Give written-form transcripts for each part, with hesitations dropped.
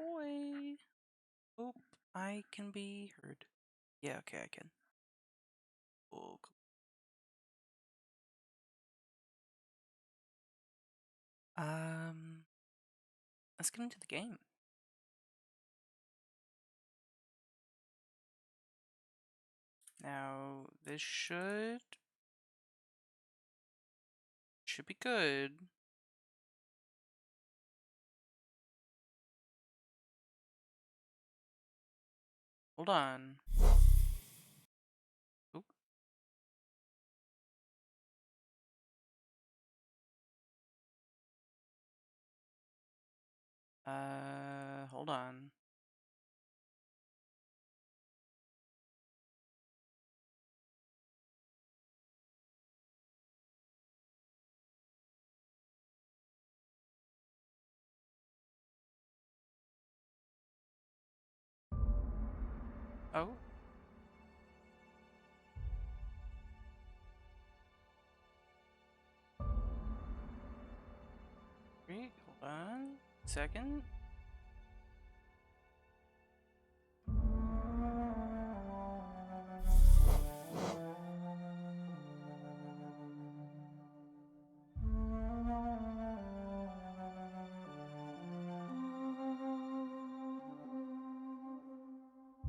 boy. Hope I can be heard. Yeah, okay, I can. Oh, cool. Let's get into the game. Now, this should be good. Hold on. Oop. Hold on. Oh. Wait, hold on. Second.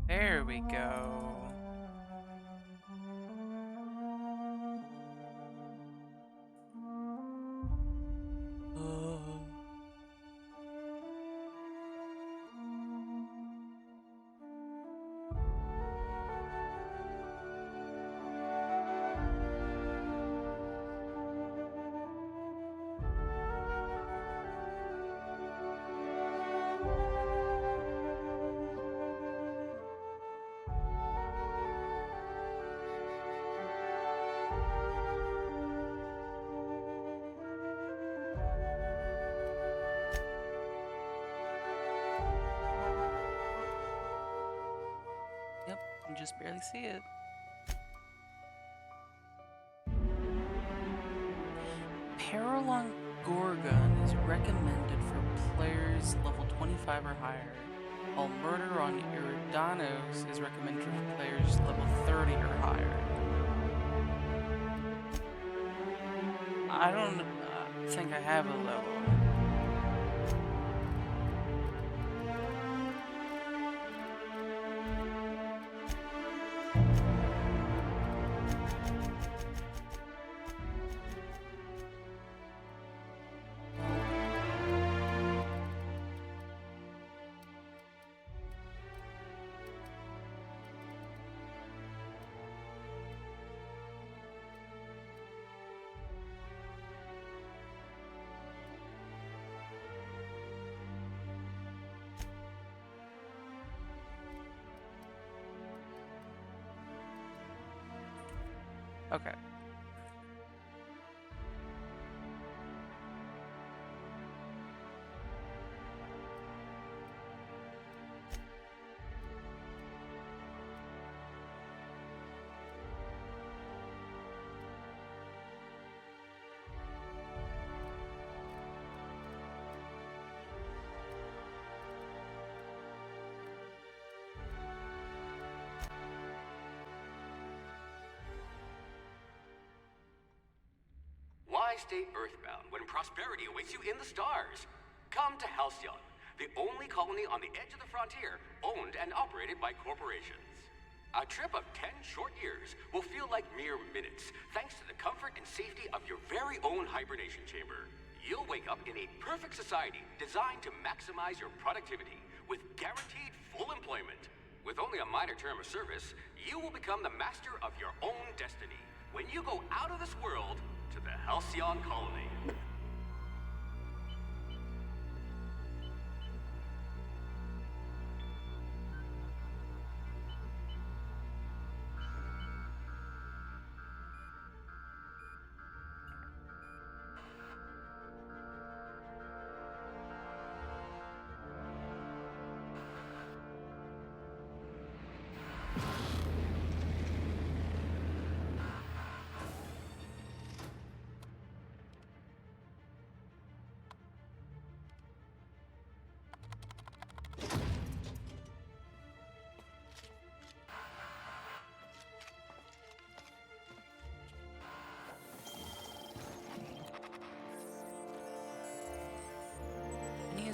There we go. Yep, you can just barely see it. Paralon Gorgon is recommended for players level 25 or higher, while Murder on Iridanos is recommended for players level 30 or higher. I don't think I have a level. Okay. Why stay earthbound when prosperity awaits you in the stars? Come to Halcyon, the only colony on the edge of the frontier, owned and operated by corporations. A trip of 10 short years will feel like mere minutes, thanks to the comfort and safety of your very own hibernation chamber. You'll wake up in a perfect society designed to maximize your productivity, with guaranteed full employment. With only a minor term of service, you will become the master of your own destiny when you go out of this world to the Halcyon colony.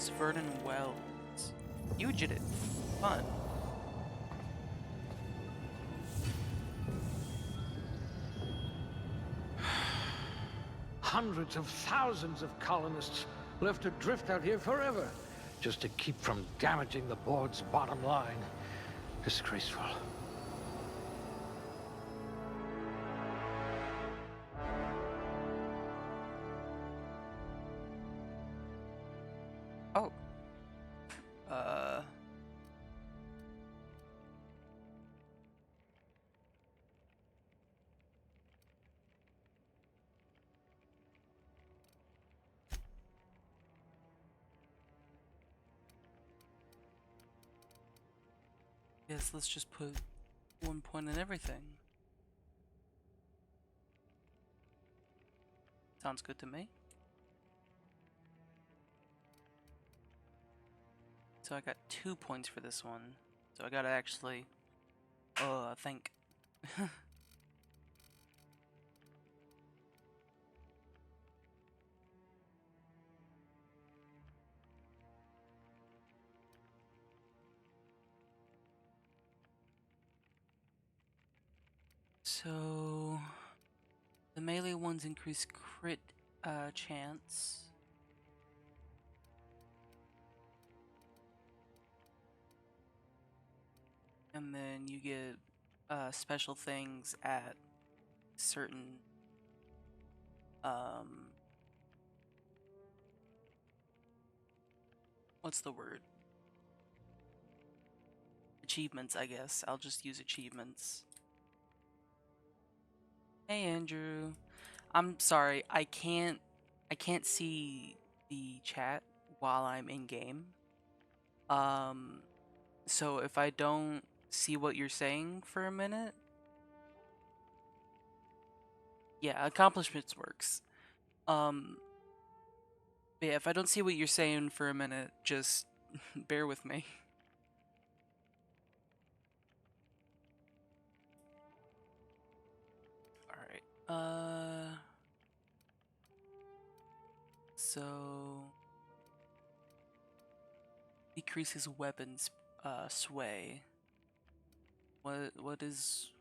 James Vernon Wells. Fugitive. Fun. Hundreds of thousands of colonists left adrift out here forever, just to keep from damaging the board's bottom line. Disgraceful. Oh. Uh. Yes, let's just put 1 point in everything. Sounds good to me. So I got 2 points for this one. So I gotta actually, think. So the melee ones increase crit chance. And then you get special things at certain what's the word? Achievements, I guess. I'll just use achievements. Hey Andrew. I'm sorry, I can't see the chat while I'm in game. So if I don't see what you're saying for a minute, yeah, accomplishments works. But yeah, if I don't see what you're saying for a minute, just bear with me. All right. So decreases weapons sway. What is?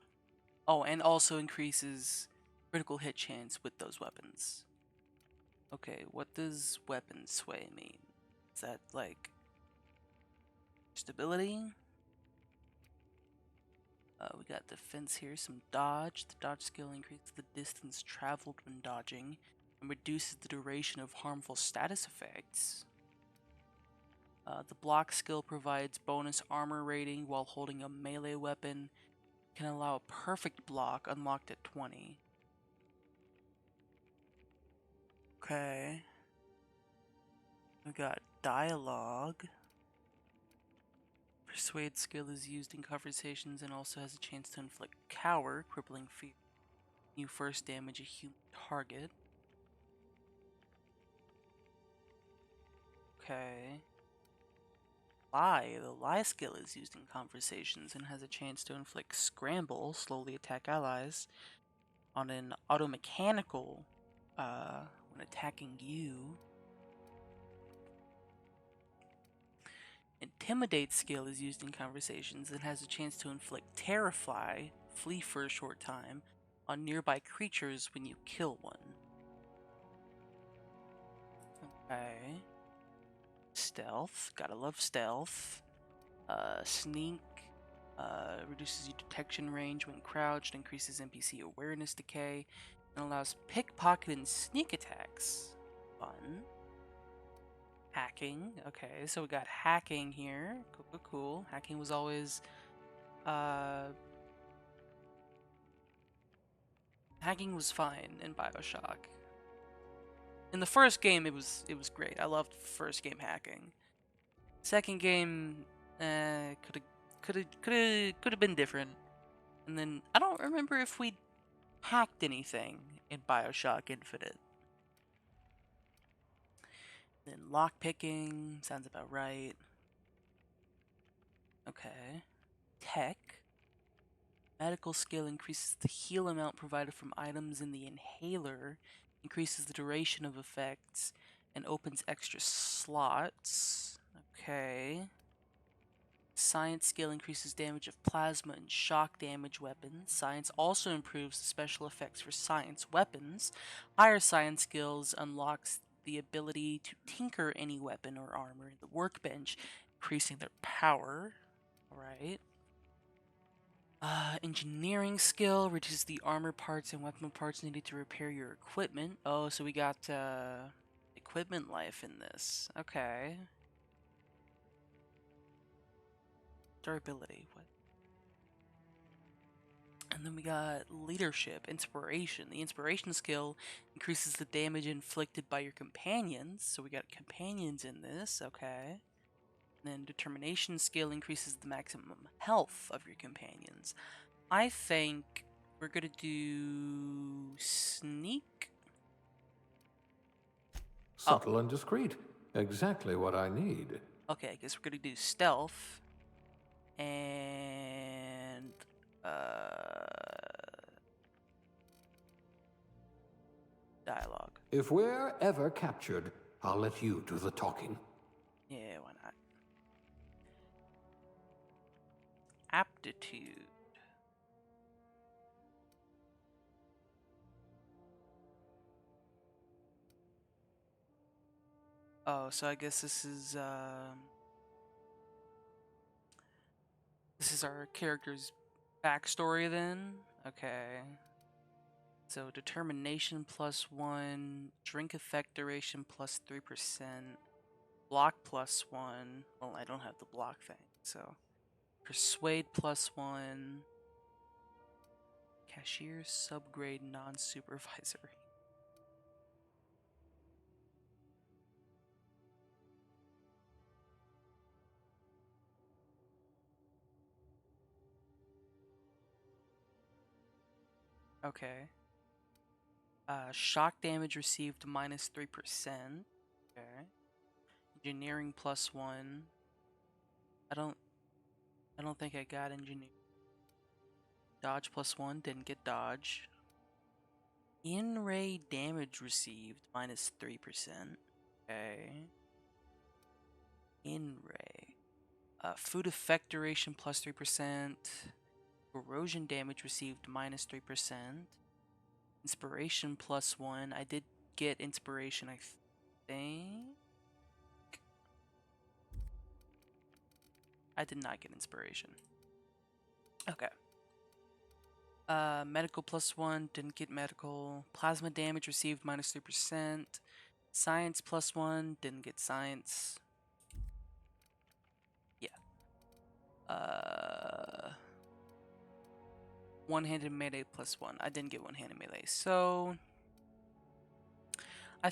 Oh, and also increases critical hit chance with those weapons. Okay, what does weapon sway mean? Is that like stability? We got defense here, some dodge. The dodge skill increases the distance traveled when dodging and reduces the duration of harmful status effects. The block skill provides bonus armor rating while holding a melee weapon. Can allow a perfect block unlocked at 20. Okay. We got dialogue. Persuade skill is used in conversations and also has a chance to inflict cower, crippling fear. You first damage a human target. Okay. Lie. The lie skill is used in conversations and has a chance to inflict scramble, slowly attack allies, on an automechanical when attacking you. Intimidate skill is used in conversations and has a chance to inflict terrify, flee for a short time, on nearby creatures when you kill one. Okay. Stealth. Gotta love stealth. Sneak. Reduces your detection range when crouched, increases NPC awareness decay, and allows pickpocket and sneak attacks. Fun. Hacking. Okay, so we got hacking here. Cool. Hacking was always hacking was fine in BioShock. In the first game it was great. I loved first game hacking. Second game could have been different. And then I don't remember if we hacked anything in BioShock Infinite. Then lockpicking sounds about right. Okay. Tech. Medical skill increases the heal amount provided from items in the inhaler, increases the duration of effects, and opens extra slots. Okay. Science skill increases damage of plasma and shock damage weapons. Science also improves the special effects for science weapons. Higher science skills unlocks the ability to tinker any weapon or armor in the workbench, increasing their power. Alright. Engineering skill reduces the armor parts and weapon parts needed to repair your equipment. Oh, so we got equipment life in this. Okay. Durability. What? And then we got leadership, inspiration. The inspiration skill increases the damage inflicted by your companions. So we got companions in this. Okay. And then determination skill increases the maximum health of your companions. I think we're gonna do sneak. Subtle and discreet. Exactly what I need. Okay, I guess we're gonna do stealth and dialogue. If we're ever captured, I'll let you do the talking. Yeah, why not? Aptitude. Oh, so I guess this is our character's backstory then? Okay. So determination +1, drink effect duration +3%, block +1. Well, I don't have the block thing, so persuade +1, cashier subgrade non-supervisory. Okay. Shock damage received -3%. Okay. Engineering +1. I don't think I got engineering. Dodge +1, didn't get dodge. In-ray damage received -3%. Okay. In-ray. Food effect duration +3%. Corrosion damage received -3%. Inspiration +1. I did get inspiration, I think. I did not get inspiration. Okay. Medical +1, didn't get medical. Plasma damage received -3%. Science +1, didn't get science. Yeah. One-handed melee +1. I didn't get one-handed melee. So I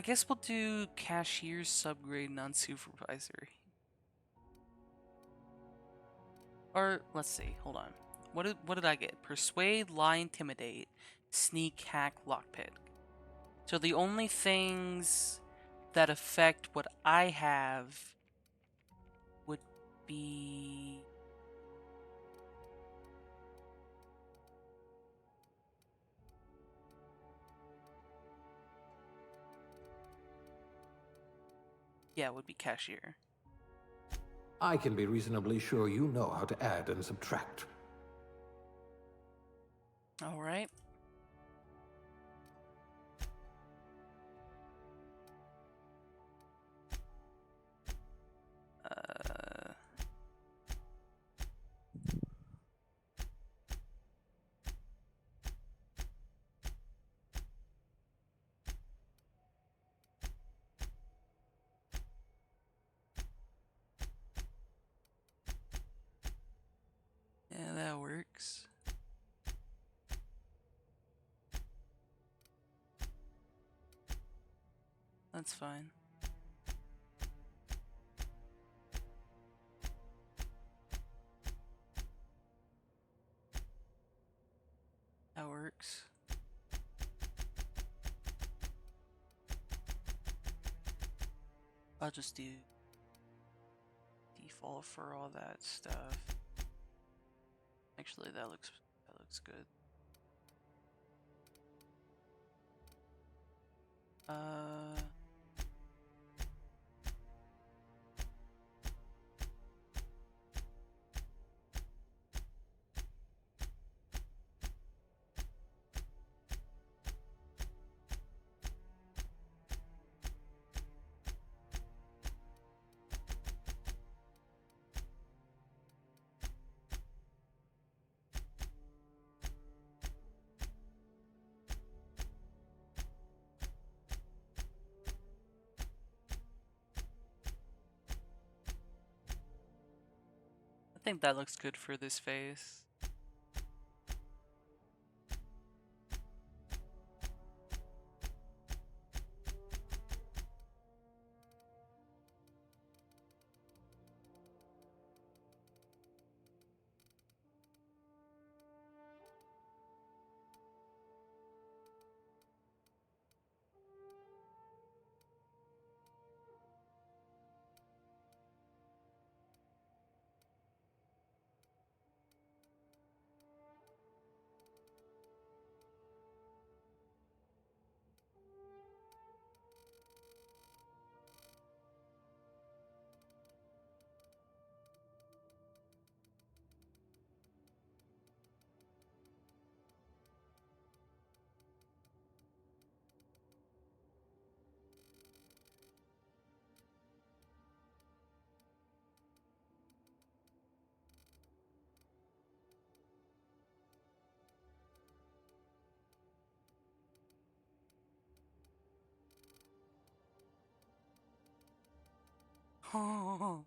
guess we'll do cashier subgrade non-supervisory. Or let's see, hold on. What did I get? Persuade, lie, intimidate, sneak, hack, lockpick. So the only things that affect what I have would be would be cashier. I can be reasonably sure you know how to add and subtract. All right. Yeah, that works. That's fine. That works. I'll just do default for all that stuff. Actually, that looks good. think that looks good for this face. Oh,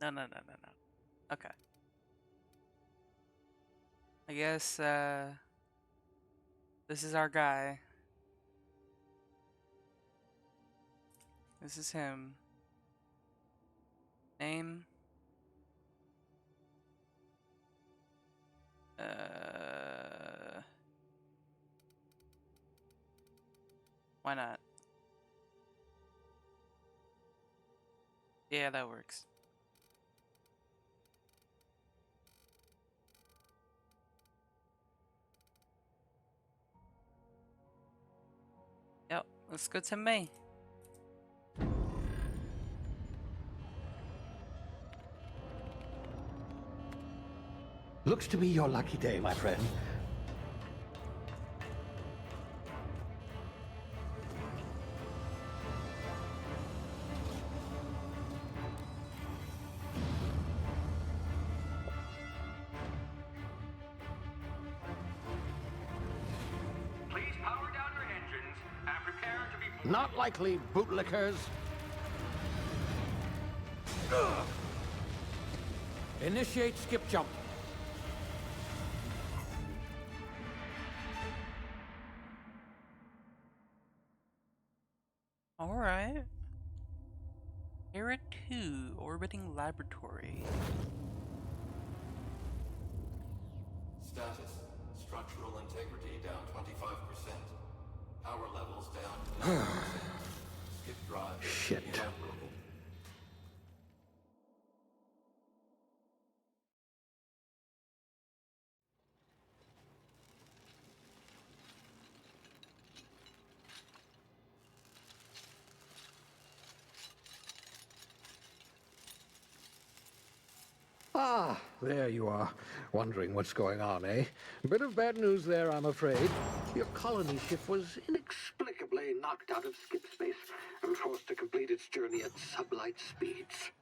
no, no, no, no, no. Okay. I guess, this is our guy. This is him. Name? Why not? Yeah, that works. Yep, let's go to May. Looks to be your lucky day, my friend. Please power down your engines and prepare to be... Not likely, bootlickers. Initiate skip jump. Alright. Era 2, orbiting laboratory. Status. Structural integrity down 25%. Power levels down to 90%. Skip drive. Shit. Inoperable. Ah, there you are. Wondering what's going on, eh? Bit of bad news there, I'm afraid. Your colony ship was inexplicably knocked out of skip space and forced to complete its journey at sublight speeds.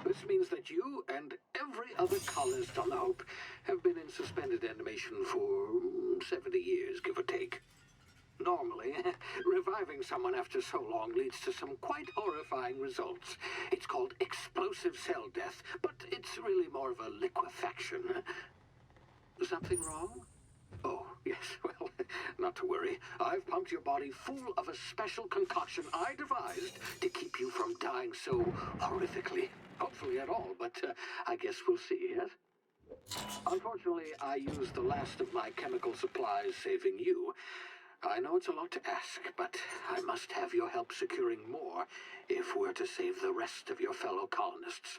This means that you and every other colonist on the Hope have been in suspended animation for 70 years, give or take. Normally, reviving someone after so long leads to some quite horrifying results. It's called explosive cell death, but it's really more of a liquefaction. Something wrong? Oh, yes, well, not to worry. I've pumped your body full of a special concoction I devised to keep you from dying so horrifically. Hopefully at all, but I guess we'll see, yes? Unfortunately, I used the last of my chemical supplies saving you. I know it's a lot to ask, but I must have your help securing more if we're to save the rest of your fellow colonists.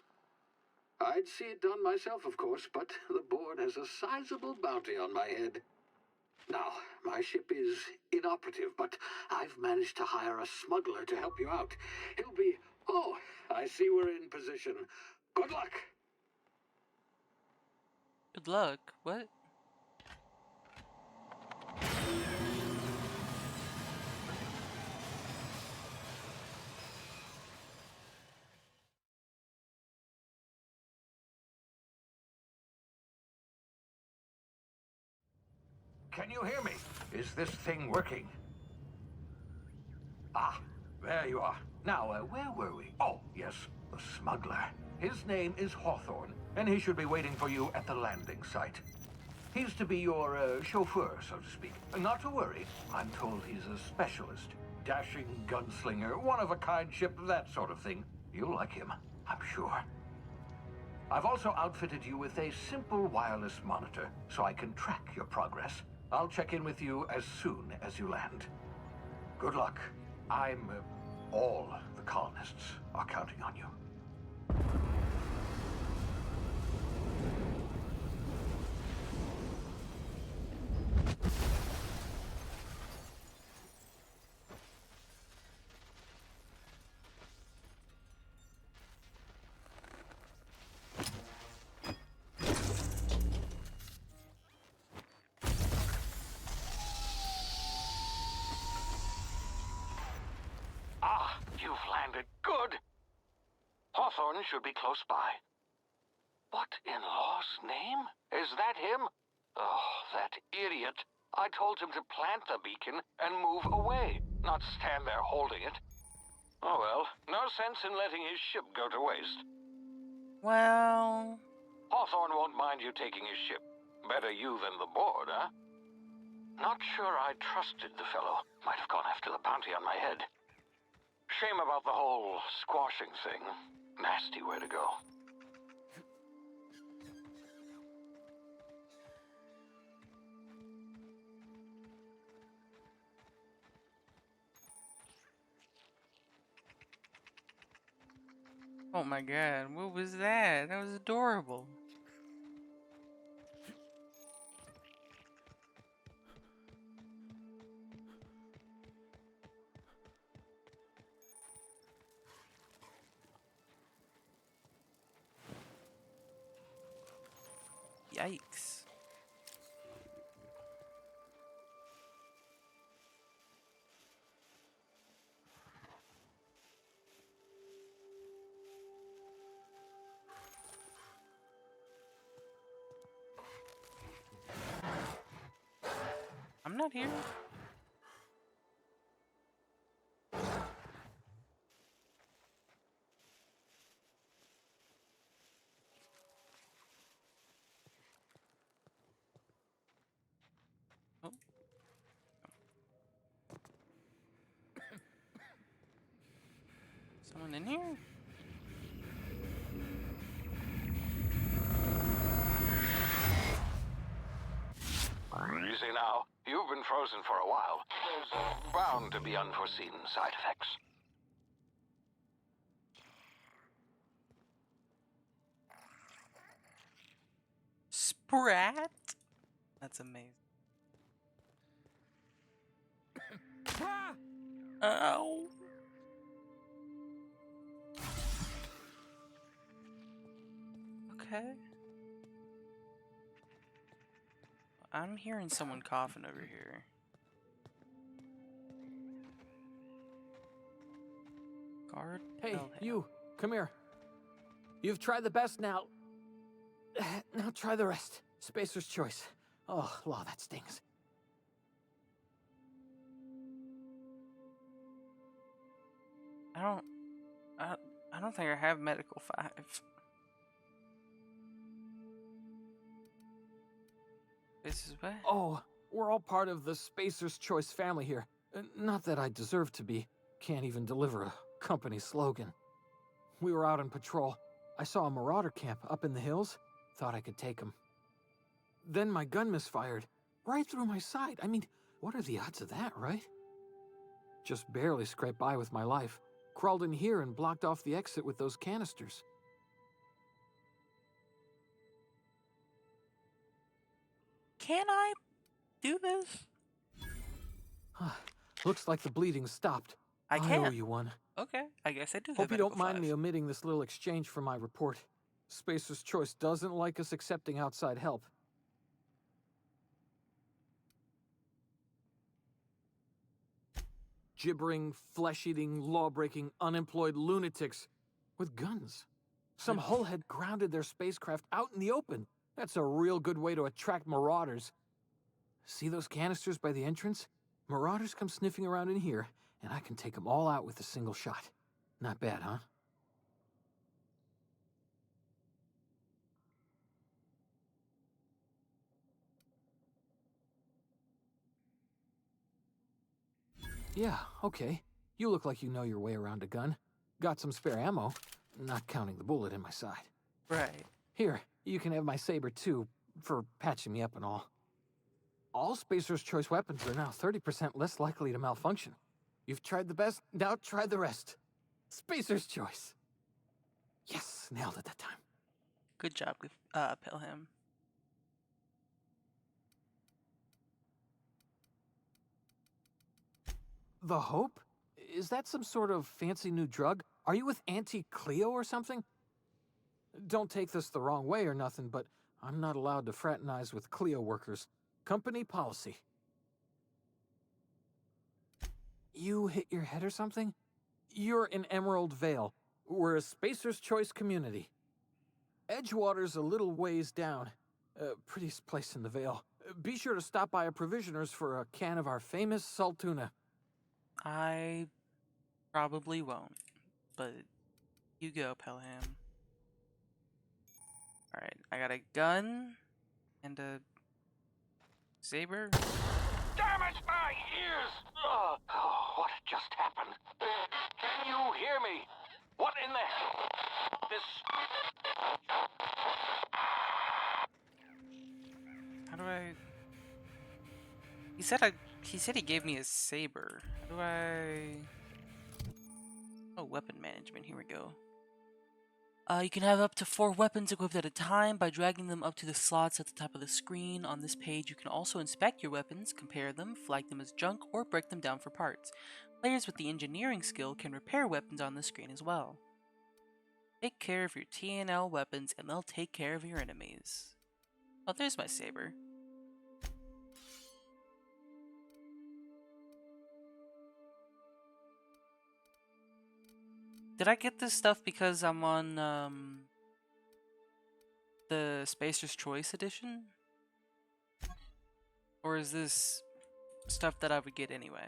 I'd see it done myself, of course, but the board has a sizable bounty on my head. Now, my ship is inoperative, but I've managed to hire a smuggler to help you out. He'll be... Oh, I see we're in position. Good luck! Good luck. What? Can you hear me? Is this thing working? Ah, there you are. Now, where were we? Oh, yes, the smuggler. His name is Hawthorne. and he should be waiting for you at the landing site. He's to be your chauffeur, so to speak. Not to worry, I'm told he's a specialist. Dashing gunslinger, one-of-a-kind ship, that sort of thing. You'll like him, I'm sure. I've also outfitted you with a simple wireless monitor, so I can track your progress. I'll check in with you as soon as you land. Good luck. All the colonists are counting on you. Ah, you've landed good. Hawthorne should be close by. What in law's name? Is that him? Oh, that idiot. I told him to plant the beacon and move away, not stand there holding it. Oh well, no sense in letting his ship go to waste. Well, Hawthorne won't mind you taking his ship. Better you than the board, huh? Not sure I trusted the fellow. Might have gone after the bounty on my head. Shame about the whole squashing thing. Nasty way to go. oh my god, what was that? That was adorable. Yikes. I'm not here. Oh. Someone in here? Easy now. You've been frozen for a while. There's bound to be unforeseen side effects. Sprat? That's amazing. Ow. Okay. I'm hearing someone coughing over here. Guard. Hey, Pelham. you, come here. You've tried the best now. Now try the rest. Spacer's choice. Oh, law, that stings. I don't think I have medical 5. This is what? Oh, we're all part of the Spacer's Choice family here. Not that I deserve to be. Can't even deliver a company slogan. We were out on patrol. I saw a marauder camp up in the hills. Thought I could take him. Then my gun misfired. Right through my side. I mean, what are the odds of that, right? Just barely scraped by with my life. Crawled in here and blocked off the exit with those canisters. Can I do this? Looks like the bleeding stopped. I I owe can't. you one. Okay, I guess I do have Hope you don't medical mind 5. me omitting this little exchange from my report. Spacer's Choice doesn't like us accepting outside help. Gibbering, flesh-eating, law-breaking, unemployed lunatics with guns. Some hullhead grounded their spacecraft out in the open. That's a real good way to attract marauders. See those canisters by the entrance? Marauders come sniffing around in here, and I can take them all out with a single shot. Not bad, huh? Yeah, okay. You look like you know your way around a gun. Got some spare ammo, not counting the bullet in my side. Right. Here, you can have my saber too, for patching me up and all. All Spacer's Choice weapons are now 30% less likely to malfunction. You've tried the best, now try the rest. Spacer's Choice. Yes, nailed it that time. Good job, Pelham. The Hope? Is that some sort of fancy new drug? Are you with Auntie Cleo or something? Don't take this the wrong way or nothing, but I'm not allowed to fraternize with Cleo workers. Company policy. You hit your head or something? You're in Emerald Vale. We're a Spacer's Choice community. Edgewater's a little ways down. Prettiest place in the Vale. Be sure to stop by a provisioner's for a can of our famous salt tuna. I probably won't, but you go, Pelham. Alright, I got a gun and a saber. Damn it, my ears! Oh, what just happened? Can you hear me? What in the... This... How do I... He said he gave me a saber. How do I... Oh, weapon management. Here we go. You can have up to 4 weapons equipped at a time by dragging them up to the slots at the top of the screen. On this page, you can also inspect your weapons, compare them, flag them as junk, or break them down for parts. Players with the engineering skill can repair weapons on the screen as well. Take care of your TNL weapons and they'll take care of your enemies. Oh, there's my saber. Did I get this stuff because I'm on the Spacer's Choice edition? Or is this stuff that I would get anyway?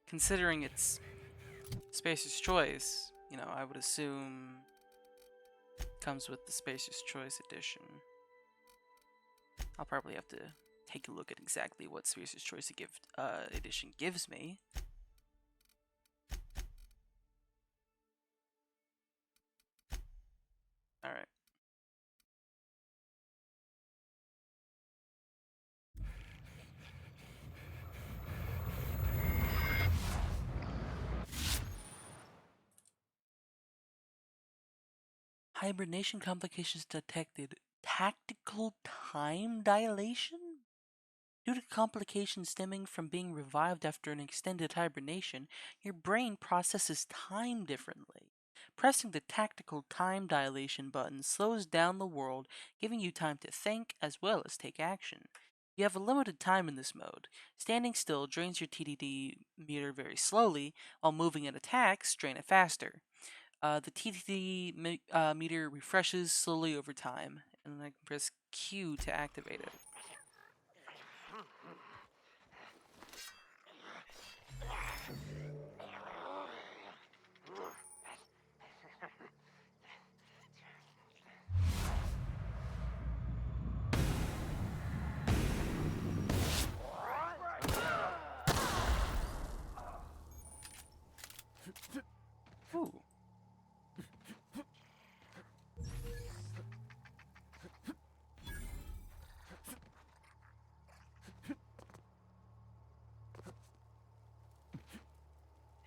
Considering it's Spacer's Choice, you know, I would assume it comes with the Spacer's Choice edition. I'll probably have to take a look at exactly what Spacer's Choice edition gives me. Alright. Hibernation complications detected. Tactical time dilation? Due to complications stemming from being revived after an extended hibernation, your brain processes time differently. Pressing the tactical time dilation button slows down the world, giving you time to think as well as take action. You have a limited time in this mode. Standing still drains your TDD meter very slowly, while moving and attacks drain it faster. The TDD meter refreshes slowly over time, and I can press Q to activate it. Ooh.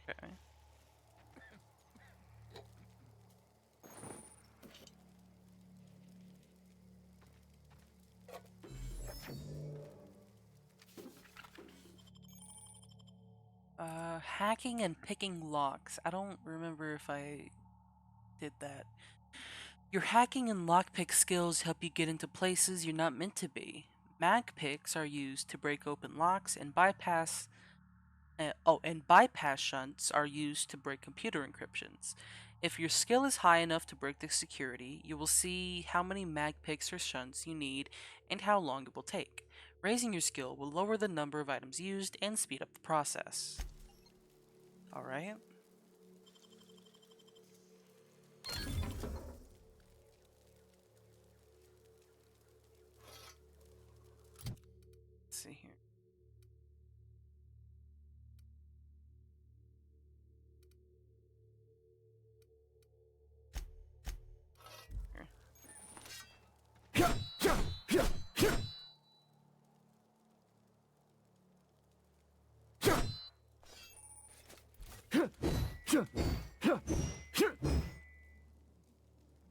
Okay. Hacking and picking locks. I don't remember if I did that. Your hacking and lockpick skills help you get into places you're not meant to be. Mag picks are used to break open locks, and bypass shunts are used to break computer encryptions. If your skill is high enough to break the security, you will see how many mag picks or shunts you need and how long it will take. Raising your skill will lower the number of items used and speed up the process. Alright.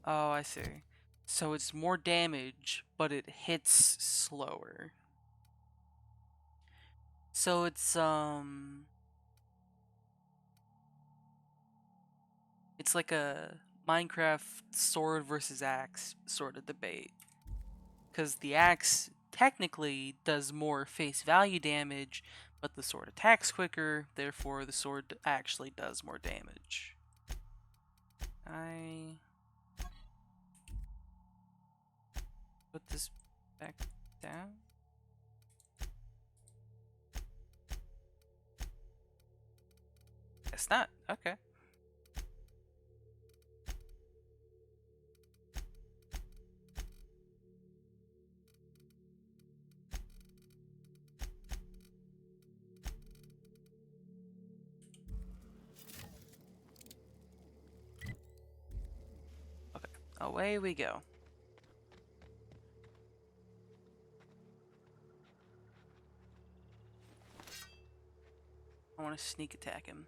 Oh, I see. So it's more damage, but it hits slower. So it's like a Minecraft sword versus axe sort of debate. Because the axe technically does more face value damage, but the sword attacks quicker, therefore the sword actually does more damage. I put this back down. It's not. Okay. Okay. Away we go. I want to sneak attack him.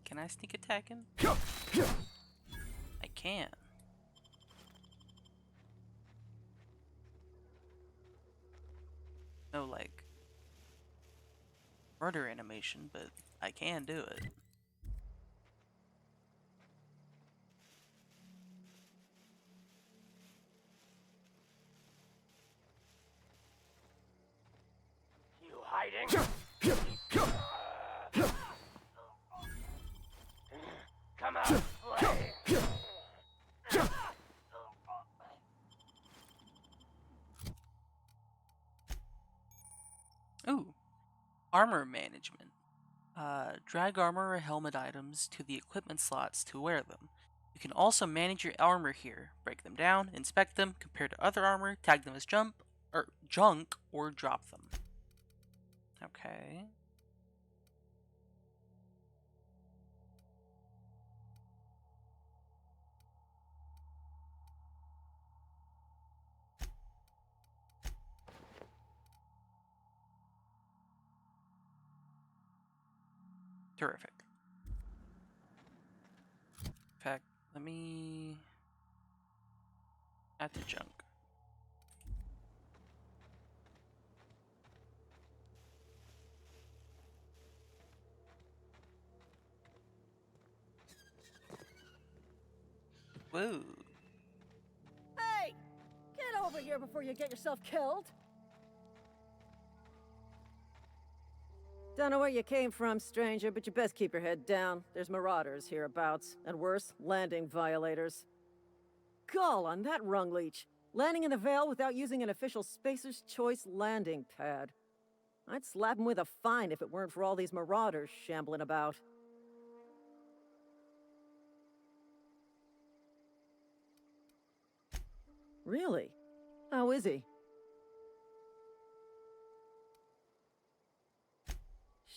Can I sneak attack him? I can. No, like, murder animation, but I can do it. You hiding? Come out, play. Ooh, armor management. Drag armor or helmet items to the equipment slots to wear them. You can also manage your armor here. Break them down, inspect them, compare to other armor, tag them as junk, or drop them. Okay. Terrific. In fact, let me add to junk. Whoa. Hey! Get over here before you get yourself killed! Don't know where you came from, stranger, but you best keep your head down. There's marauders hereabouts, and worse, landing violators. Gall on that rung leech! Landing in the Vale without using an official Spacer's Choice landing pad. I'd slap him with a fine if it weren't for all these marauders shambling about. Really? How is he?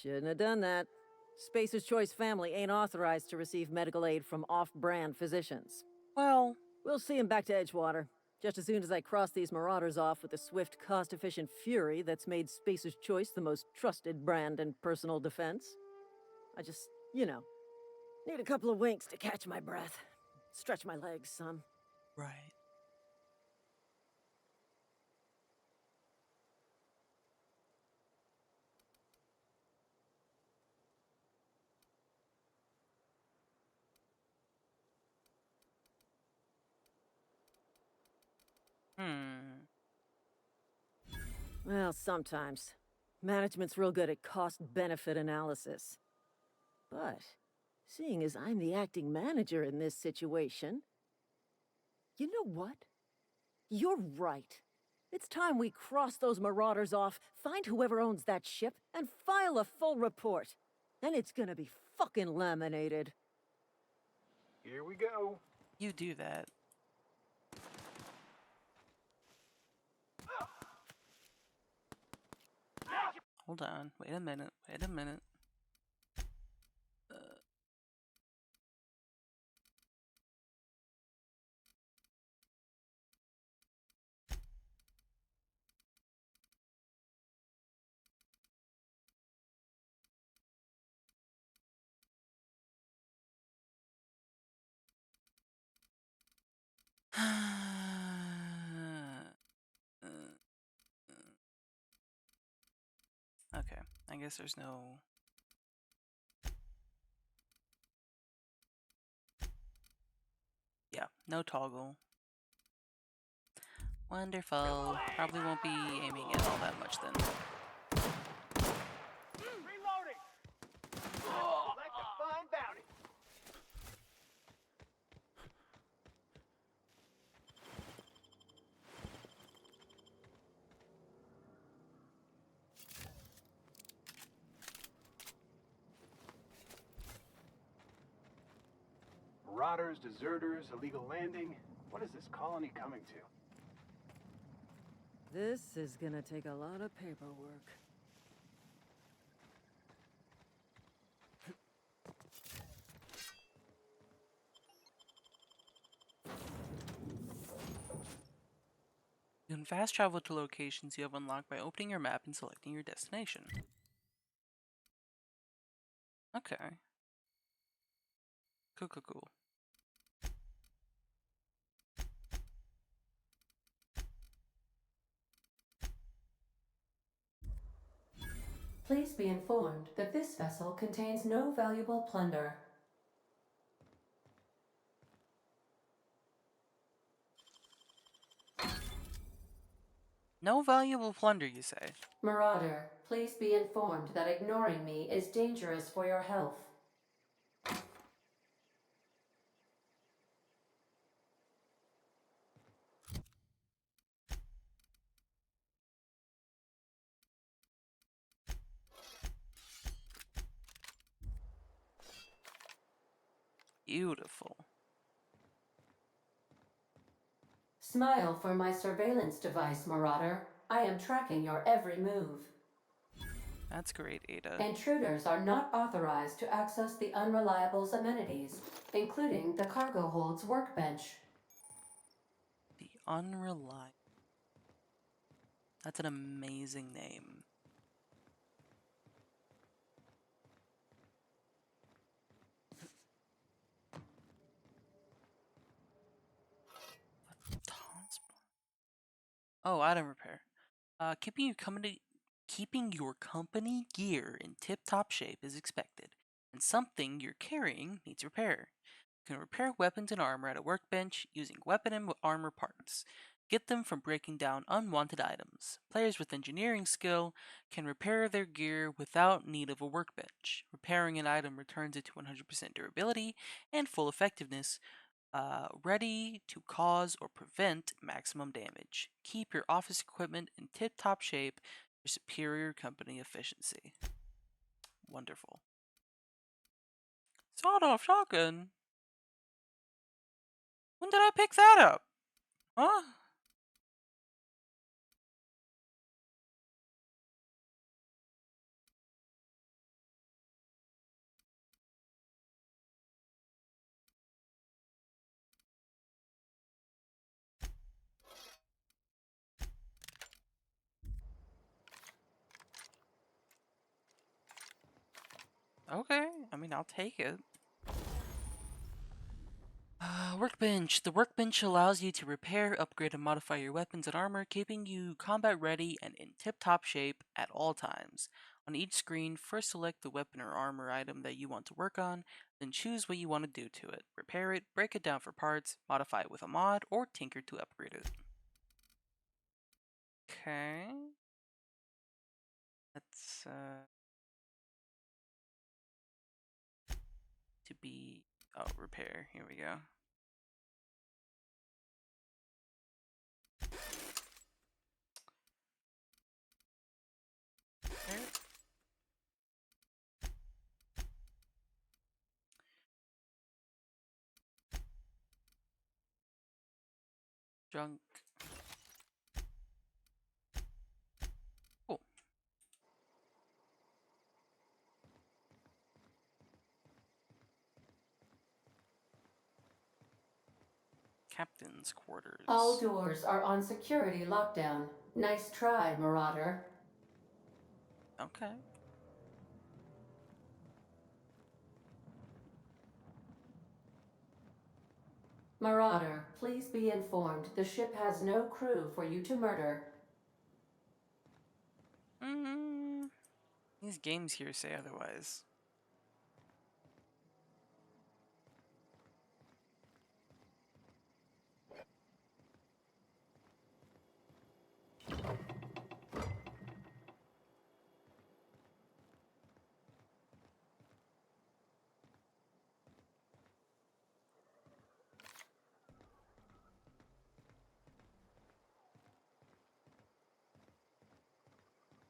Shouldn't have done that. Spacer's Choice family ain't authorized to receive medical aid from off-brand physicians. Well, We'll see him back to Edgewater, just as soon as I cross these marauders off with the swift, cost-efficient fury that's made Spacer's Choice the most trusted brand in personal defense. I just, need a couple of winks to catch my breath. Stretch my legs some. right. Hmm. Well, sometimes. Management's real good at cost-benefit analysis. But, seeing as I'm the acting manager in this situation... You know what? You're right. It's time we cross those marauders off, find whoever owns that ship, and file a full report. Then it's gonna be fucking laminated. Here we go. You do that. Hold on. Wait a minute. Wait a minute. Okay, I guess there's no... Yeah, no toggle. Wonderful. Probably won't be aiming it all that much then. Reloading! Select a fine bounty. Marauders, deserters, illegal landing. What is this colony coming to? This is gonna take a lot of paperwork. You can fast travel to locations you have unlocked by opening your map and selecting your destination. Okay. Cool, cool, cool. Please be informed that this vessel contains no valuable plunder. No valuable plunder, you say? Marauder, please be informed that ignoring me is dangerous for your health. Beautiful. Smile for my surveillance device, Marauder. I am tracking your every move. That's great, Ada. Intruders are not authorized to access the Unreliable's amenities, including the cargo hold's workbench. The Unreliable. That's an amazing name. Oh, item repair. Keeping your company gear in tip-top shape is expected, and something you're carrying needs repair. You can repair weapons and armor at a workbench using weapon and armor parts. Get them from breaking down unwanted items. Players with engineering skill can repair their gear without need of a workbench. Repairing an item returns it to 100% durability and full effectiveness, ready to cause or prevent maximum damage. Keep your office equipment in tip-top shape for superior company efficiency. Wonderful. Sawed-off shotgun? When did I pick that up? Huh? Okay, I mean, I'll take it. Workbench. The workbench allows you to repair, upgrade, and modify your weapons and armor, keeping you combat ready and in tip-top shape at all times. On each screen, first select the weapon or armor item that you want to work on, then choose what you want to do to it. Repair it, break it down for parts, modify it with a mod, or tinker to upgrade it. Okay. That's, to be... Oh, repair. Here we go. Repair. Junk. Cool. Captain's quarters. All doors are on security lockdown. Nice try, Marauder. Okay. Marauder, please be informed the ship has no crew for you to murder. These games here say otherwise.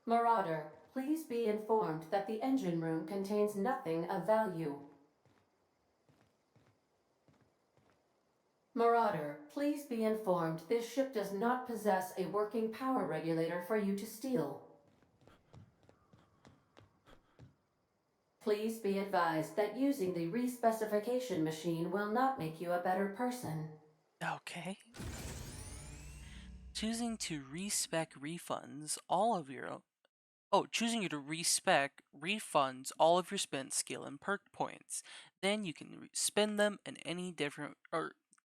Marauder, please be informed that the engine room contains nothing of value. Marauder, please be informed this ship does not possess a working power regulator for you to steal. Please be advised that using the respecification machine will not make you a better person. Okay. Choosing to respec refunds all of your... Oh, choosing you to respec refunds all of your spent skill and perk points. Then you can spend them in any different... Or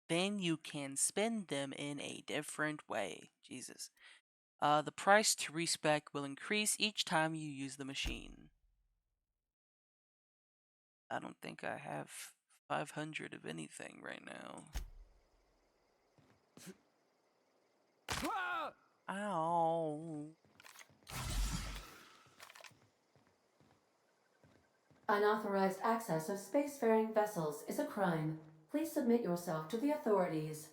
then you can spend them in a different way. Jesus. The price to respec will increase each time you use the machine. I don't think I have 500 of anything right now. Ow. Unauthorized access of spacefaring vessels is a crime. Please submit yourself to the authorities.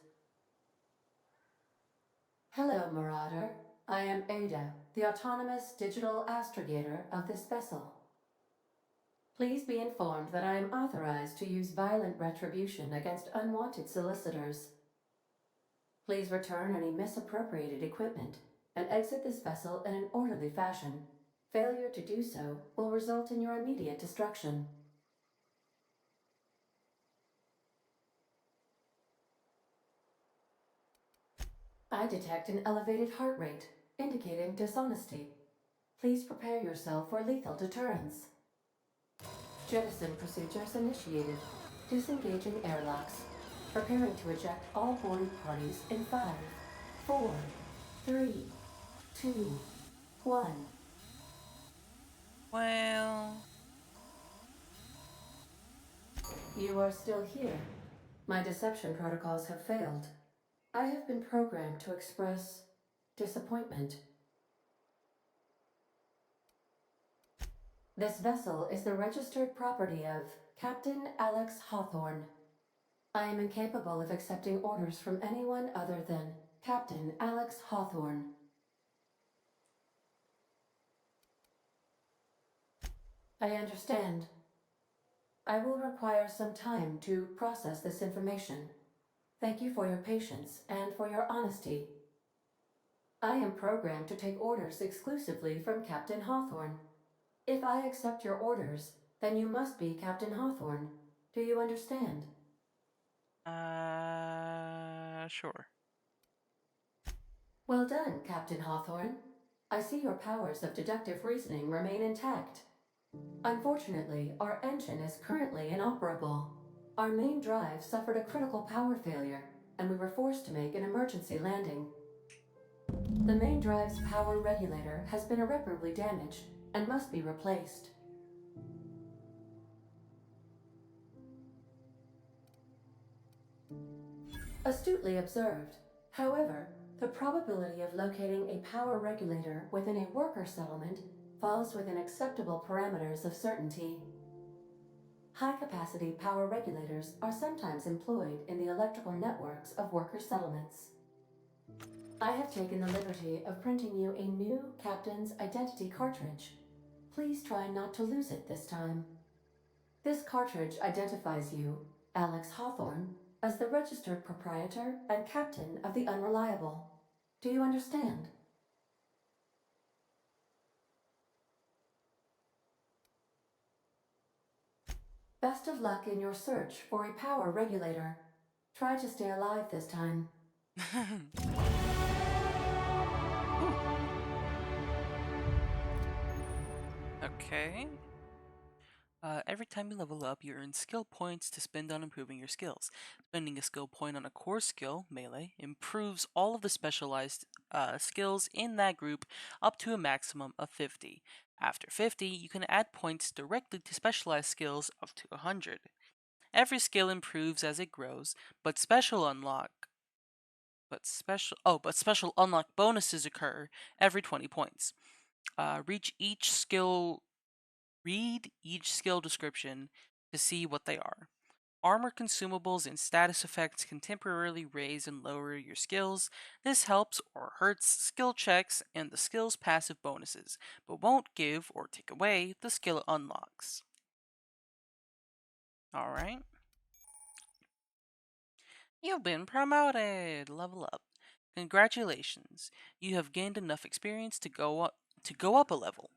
Hello, Marauder. I am Ada, the autonomous digital astrogator of this vessel. Please be informed that I am authorized to use violent retribution against unwanted solicitors. Please return any misappropriated equipment and exit this vessel in an orderly fashion. Failure to do so will result in your immediate destruction. I detect an elevated heart rate, indicating dishonesty. Please prepare yourself for lethal deterrence. Jettison procedures initiated. Disengaging airlocks. Preparing to eject all boarding parties in 5, 4, 3, 2, 1. Well... You are still here. My deception protocols have failed. I have been programmed to express disappointment. This vessel is the registered property of Captain Alex Hawthorne. I am incapable of accepting orders from anyone other than Captain Alex Hawthorne. I understand. I will require some time to process this information. Thank you for your patience and for your honesty. I am programmed to take orders exclusively from Captain Hawthorne. If I accept your orders, then you must be Captain Hawthorne. Do you understand? Sure. Well done, Captain Hawthorne. I see your powers of deductive reasoning remain intact. Unfortunately, our engine is currently inoperable. Our main drive suffered a critical power failure, and we were forced to make an emergency landing. The main drive's power regulator has been irreparably damaged and must be replaced. Astutely observed. However, the probability of locating a power regulator within a worker settlement falls within acceptable parameters of certainty. High-capacity power regulators are sometimes employed in the electrical networks of worker settlements. I have taken the liberty of printing you a new Captain's Identity cartridge. Please try not to lose it this time. This cartridge identifies you, Alex Hawthorne, as the registered proprietor and captain of the Unreliable. Do you understand? Best of luck in your search for a power regulator. Try to stay alive this time. Okay. Every time you level up, you earn skill points to spend on improving your skills. Spending a skill point on a core skill, melee, improves all of the specialized skills in that group up to a maximum of 50. After 50, you can add points directly to specialized skills up to 100. Every skill improves as it grows, but special unlock bonuses occur every 20 points. Reach each skill Read each skill description to see what they are. Armor consumables and status effects can temporarily raise and lower your skills. This helps or hurts skill checks and the skill's passive bonuses, but won't give or take away the skill unlocks. Alright. You've been promoted! Level up. Congratulations. You have gained enough experience to go up a level.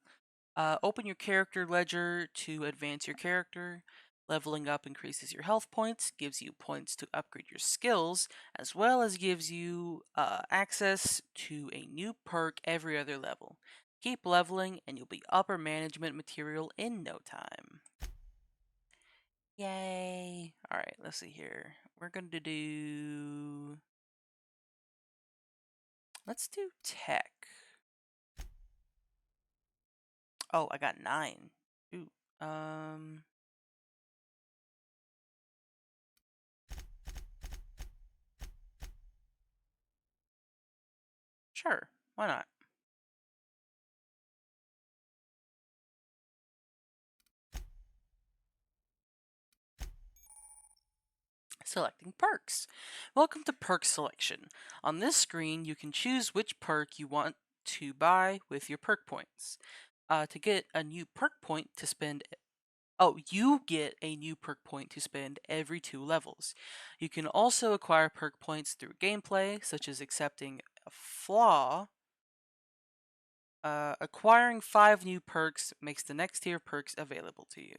Open your character ledger to advance your character. Leveling up increases your health points, gives you points to upgrade your skills, as well as gives you access to a new perk every other level. Keep leveling and you'll be upper management material in no time. Yay! Alright, let's see here. We're going to do... Let's do tech. Oh, I got 9. Ooh. Sure, why not? Selecting perks. Welcome to perk selection. On this screen, you can choose which perk you want to buy with your perk points. To get a new perk point to spend you get a new perk point to spend every 2 levels. You can also acquire perk points through gameplay, such as accepting a flaw. Acquiring 5 new perks makes the next tier of perks available to you.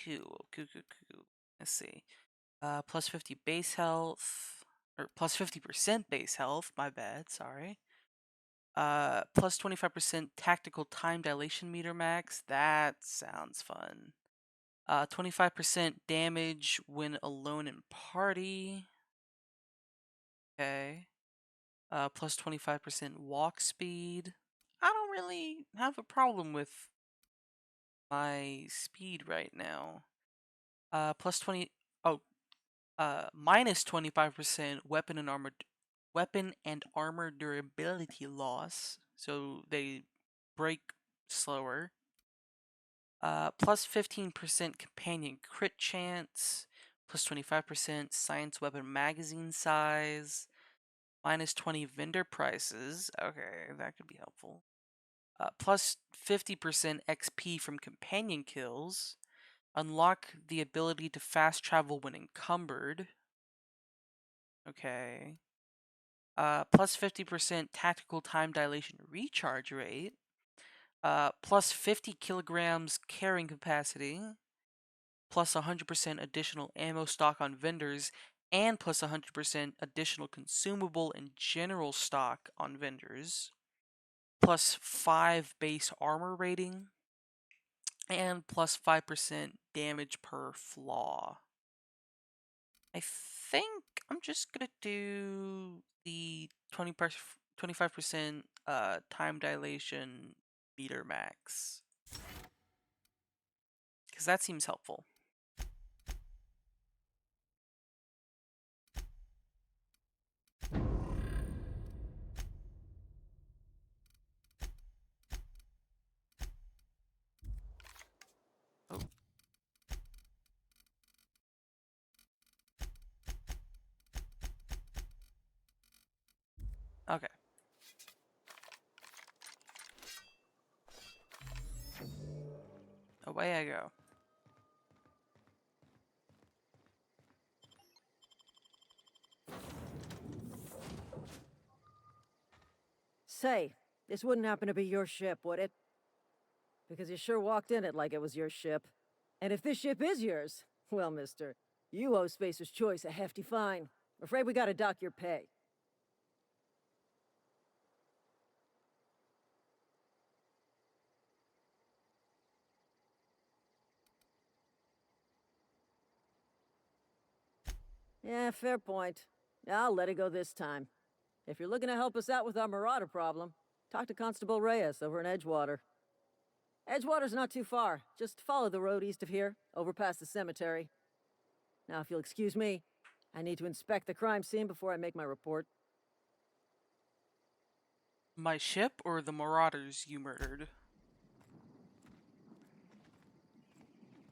Cool. Let's see. Plus 50 base health, or plus 50% base health, my bad, sorry. Plus 25% tactical time dilation meter max, that sounds fun. 25% damage when alone in party. Okay. Plus 25% walk speed. I don't really have a problem with my speed right now. Plus 20, oh, minus 25% weapon and armor durability loss, so they break slower. Plus 15% companion crit chance, plus 25% science weapon magazine size, minus 20 vendor prices. Okay, that could be helpful. Plus 50% XP from companion kills. Unlock the ability to fast travel when encumbered. Okay. Plus 50% tactical time dilation recharge rate. Plus 50 kilograms carrying capacity. Plus 100% additional ammo stock on vendors. And plus 100% additional consumable and general stock on vendors. Plus 5 base armor rating. And plus 5% damage per flaw. I think I'm just gonna do the 25% time dilation meter max, because that seems helpful. Oh. Okay. Away I go. Say, this wouldn't happen to be your ship, would it? Because you sure walked in it like it was your ship. And if this ship is yours, well, mister, you owe Spacer's Choice a hefty fine. Afraid we gotta dock your pay. Yeah, fair point. I'll let it go this time. If you're looking to help us out with our marauder problem, talk to Constable Reyes over in Edgewater. Edgewater's not too far. Just follow the road east of here, over past the cemetery. Now, if you'll excuse me, I need to inspect the crime scene before I make my report. My ship or the marauders you murdered?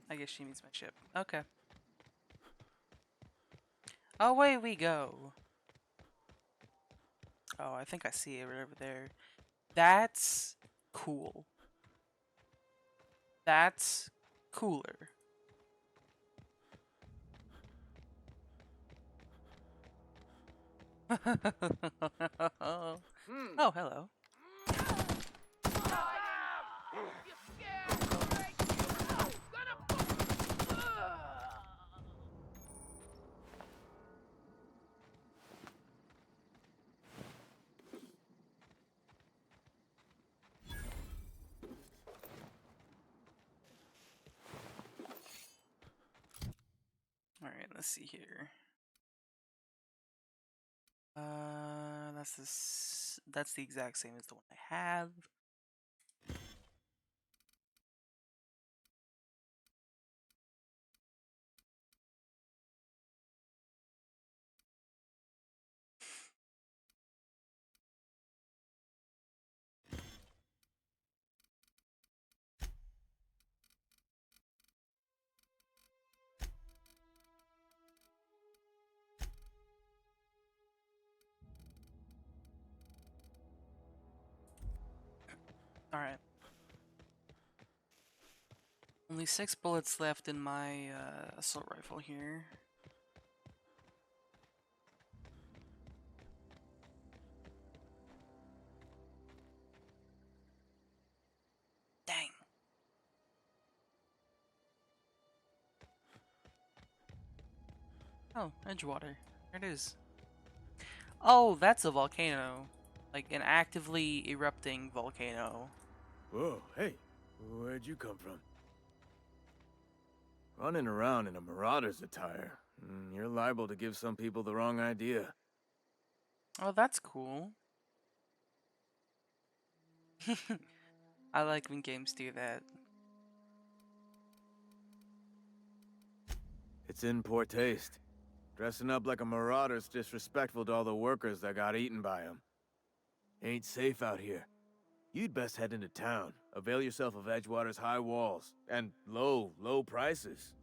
I guess she means my ship. Okay. Away we go. Oh, I think I see it right over there. That's cool. That's cooler. Oh, hello. Alright, let's see here. That's the exact same as the one I have. Alright. Only 6 bullets left in my assault rifle here. Dang. Oh, Edgewater. There it is. Oh, that's a volcano. Like an actively erupting volcano. Whoa, hey, where'd you come from? Running around in a marauder's attire. You're liable to give some people the wrong idea. Oh, that's cool. I like when games do that. It's in poor taste. Dressing up like a marauder's disrespectful to all the workers that got eaten by them. Ain't safe out here. You'd best head into town. Avail yourself of Edgewater's high walls. And low prices.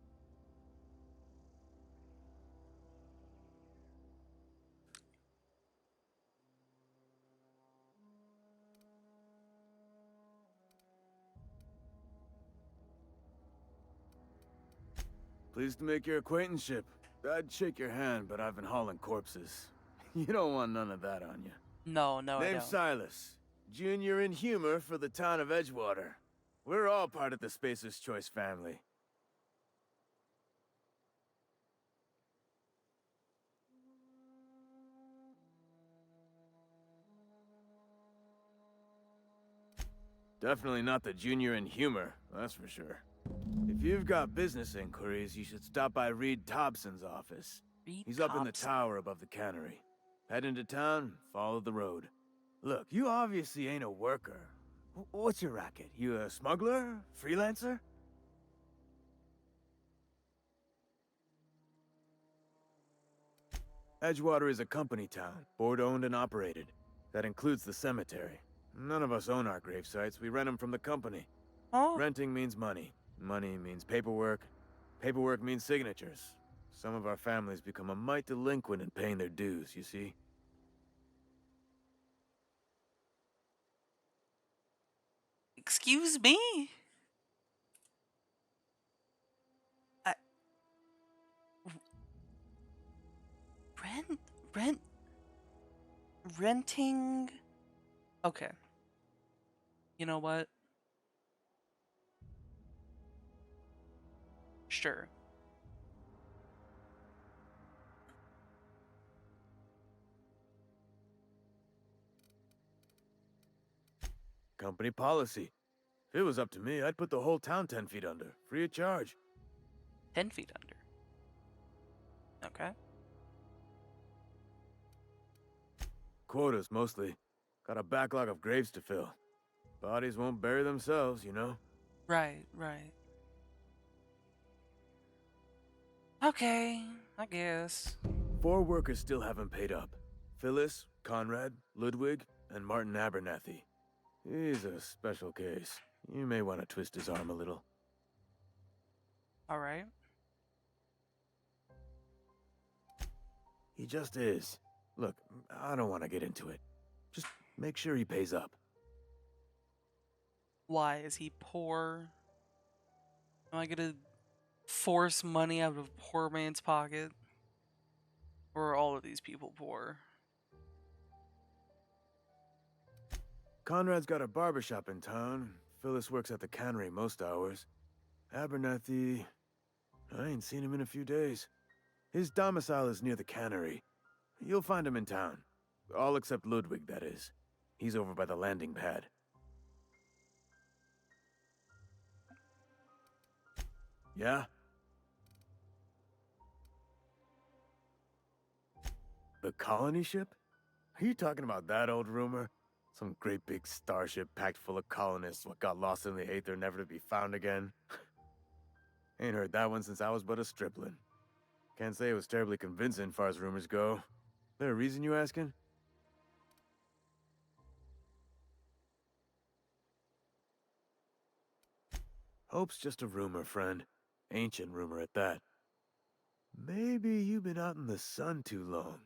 Pleased to make your acquaintanceship. I'd shake your hand, but I've been hauling corpses. You don't want none of that on you. No, I Name's don't. Silas. Junior in humor for the town of Edgewater. We're all part of the Spacer's Choice family. Definitely not the junior in humor, that's for sure. If you've got business inquiries, you should stop by Reed Thompson's office. Reed He's up in the Thompson. tower above the cannery. Head into town, follow the road. Look, you obviously ain't a worker. What's your racket? You a smuggler? Freelancer? Edgewater is a company town, board-owned and operated. That includes the cemetery. None of us own our grave sites, we rent them from the company. Oh, Renting means money. Money means paperwork. Paperwork means signatures. Some of our families become a mite delinquent in paying their dues, you see? excuse me? I, rent, rent, renting? Okay. You know what? Sure. Company policy. If it was up to me, I'd put the whole town 10 feet under, free of charge. 10 feet under. Okay. quotas, mostly. Got a backlog of graves to fill. Bodies won't bury themselves, you know? Right, right. Okay, I guess. 4 workers still haven't paid up. Phyllis, Conrad, Ludwig, and Martin Abernathy. He's a special case. You may want to twist his arm a little. Alright. He just is. Look, I don't want to get into it. Just make sure he pays up. Why? Is he poor? Am I gonna force money out of a poor man's pocket? Or are all of these people poor? Conrad's got a barbershop in town. Phyllis works at the cannery most hours. Abernathy... I ain't seen him in a few days. His domicile is near the cannery. You'll find him in town. All except Ludwig, that is. He's over by the landing pad. Yeah? The colony ship? Are you talking about that old rumor? Some great big starship packed full of colonists what got lost in the aether never to be found again? Ain't heard that one since I was but a stripling. Can't say it was terribly convincing far as rumors go. There a reason you asking? Hope's just a rumor, friend. Ancient rumor at that. Maybe you've been out in the sun too long.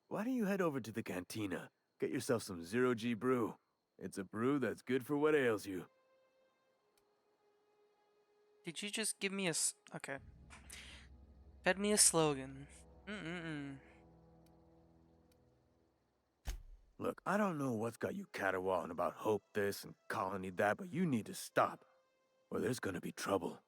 Why don't you head over to the cantina? Get yourself some zero-G brew. It's a brew that's good for what ails you. Did you just give me a okay. Fed me a slogan. Mm-mm-mm. Look, I don't know what's got you caterwauling about Hope this and Colony that, but you need to stop, or there's gonna be trouble.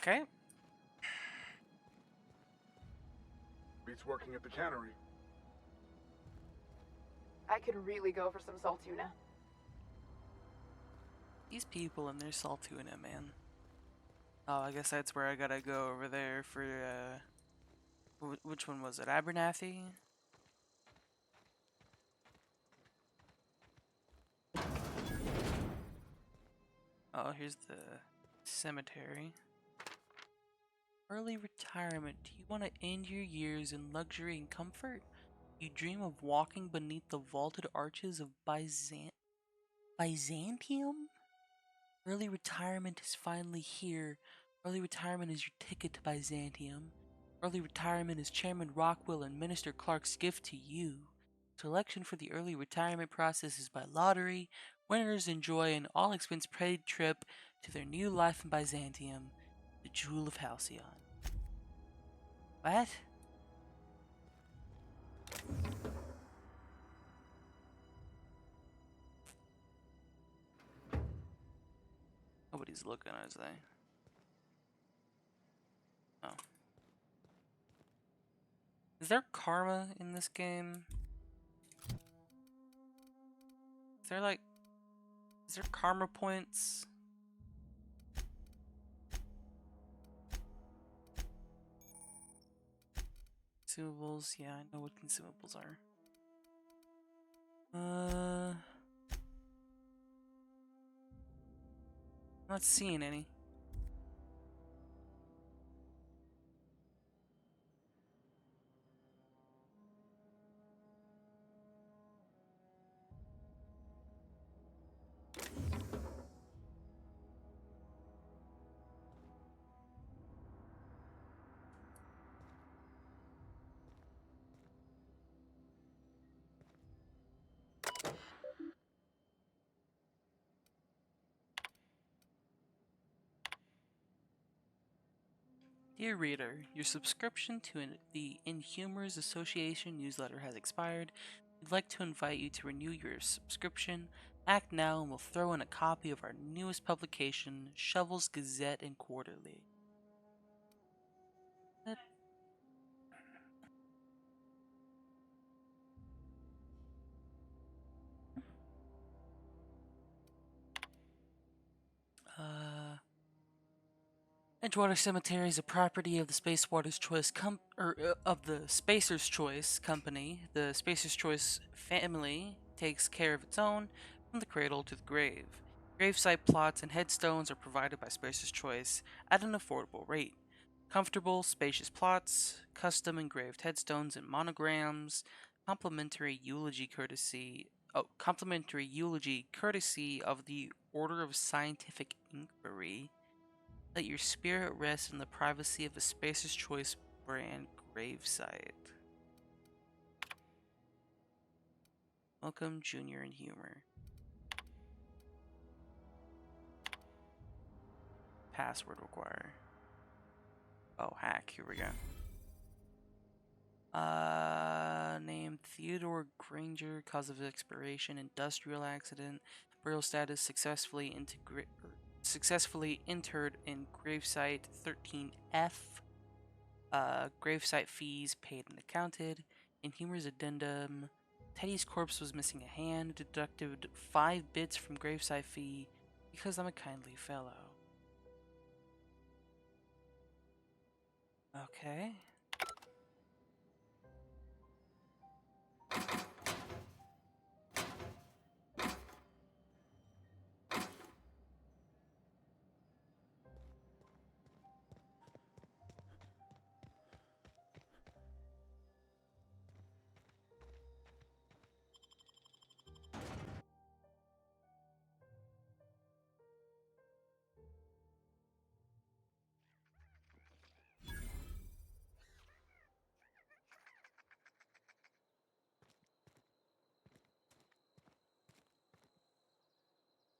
Okay. Beats working at the cannery. I could really go for some salt tuna. These people and their Saltuna, man. Oh, I guess that's where I gotta go over there for, which one was it? Abernathy? Oh, here's the cemetery. Early retirement. Do you want to end your years in luxury and comfort? You dream of walking beneath the vaulted arches of Byzantium? Early retirement is finally here. Early retirement is your ticket to Byzantium. Early retirement is Chairman Rockwell and Minister Clark's gift to you. Selection for the early retirement process is by lottery. Winners enjoy an all-expense paid trip to their new life in Byzantium, the Jewel of Halcyon. What? Nobody's looking, is they? Oh. Is there karma in this game? Is there karma points? Consumables, yeah, I know what consumables are. I'm not seeing any. Dear reader, your subscription to the Inhumors Association newsletter has expired. We'd like to invite you to renew your subscription. Act now and we'll throw in a copy of our newest publication, Shovel's Gazette and Quarterly. Edgewater Cemetery is a property of the Spacer's Choice Company. The Spacer's Choice family takes care of its own from the cradle to the grave. Gravesite plots and headstones are provided by Spacer's Choice at an affordable rate. Comfortable, spacious plots, custom engraved headstones and monograms, complimentary eulogy courtesy of the Order of Scientific Inquiry. Let your spirit rest in the privacy of a Spacer's Choice brand gravesite. Welcome, Junior and Humor. Password require. Oh, hack. Here we go. Name Theodore Granger. Cause of expiration: industrial accident. Burial status: successfully entered in gravesite 13F. Gravesite fees paid and accounted. In Humor's addendum, Teddy's corpse was missing a hand. Deducted 5 bits from gravesite fee because I'm a kindly fellow. Okay.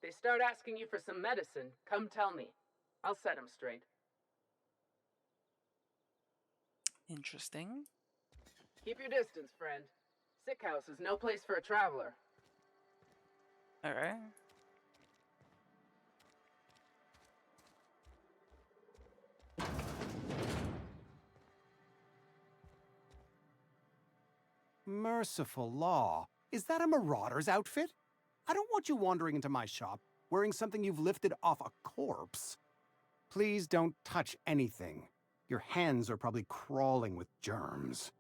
They start asking you for some medicine, come tell me. I'll set them straight. Interesting. Keep your distance, friend. Sick house is no place for a traveler. Alright. Merciful law. Is that a marauder's outfit? I don't want you wandering into my shop wearing something you've lifted off a corpse. Please don't touch anything. Your hands are probably crawling with germs.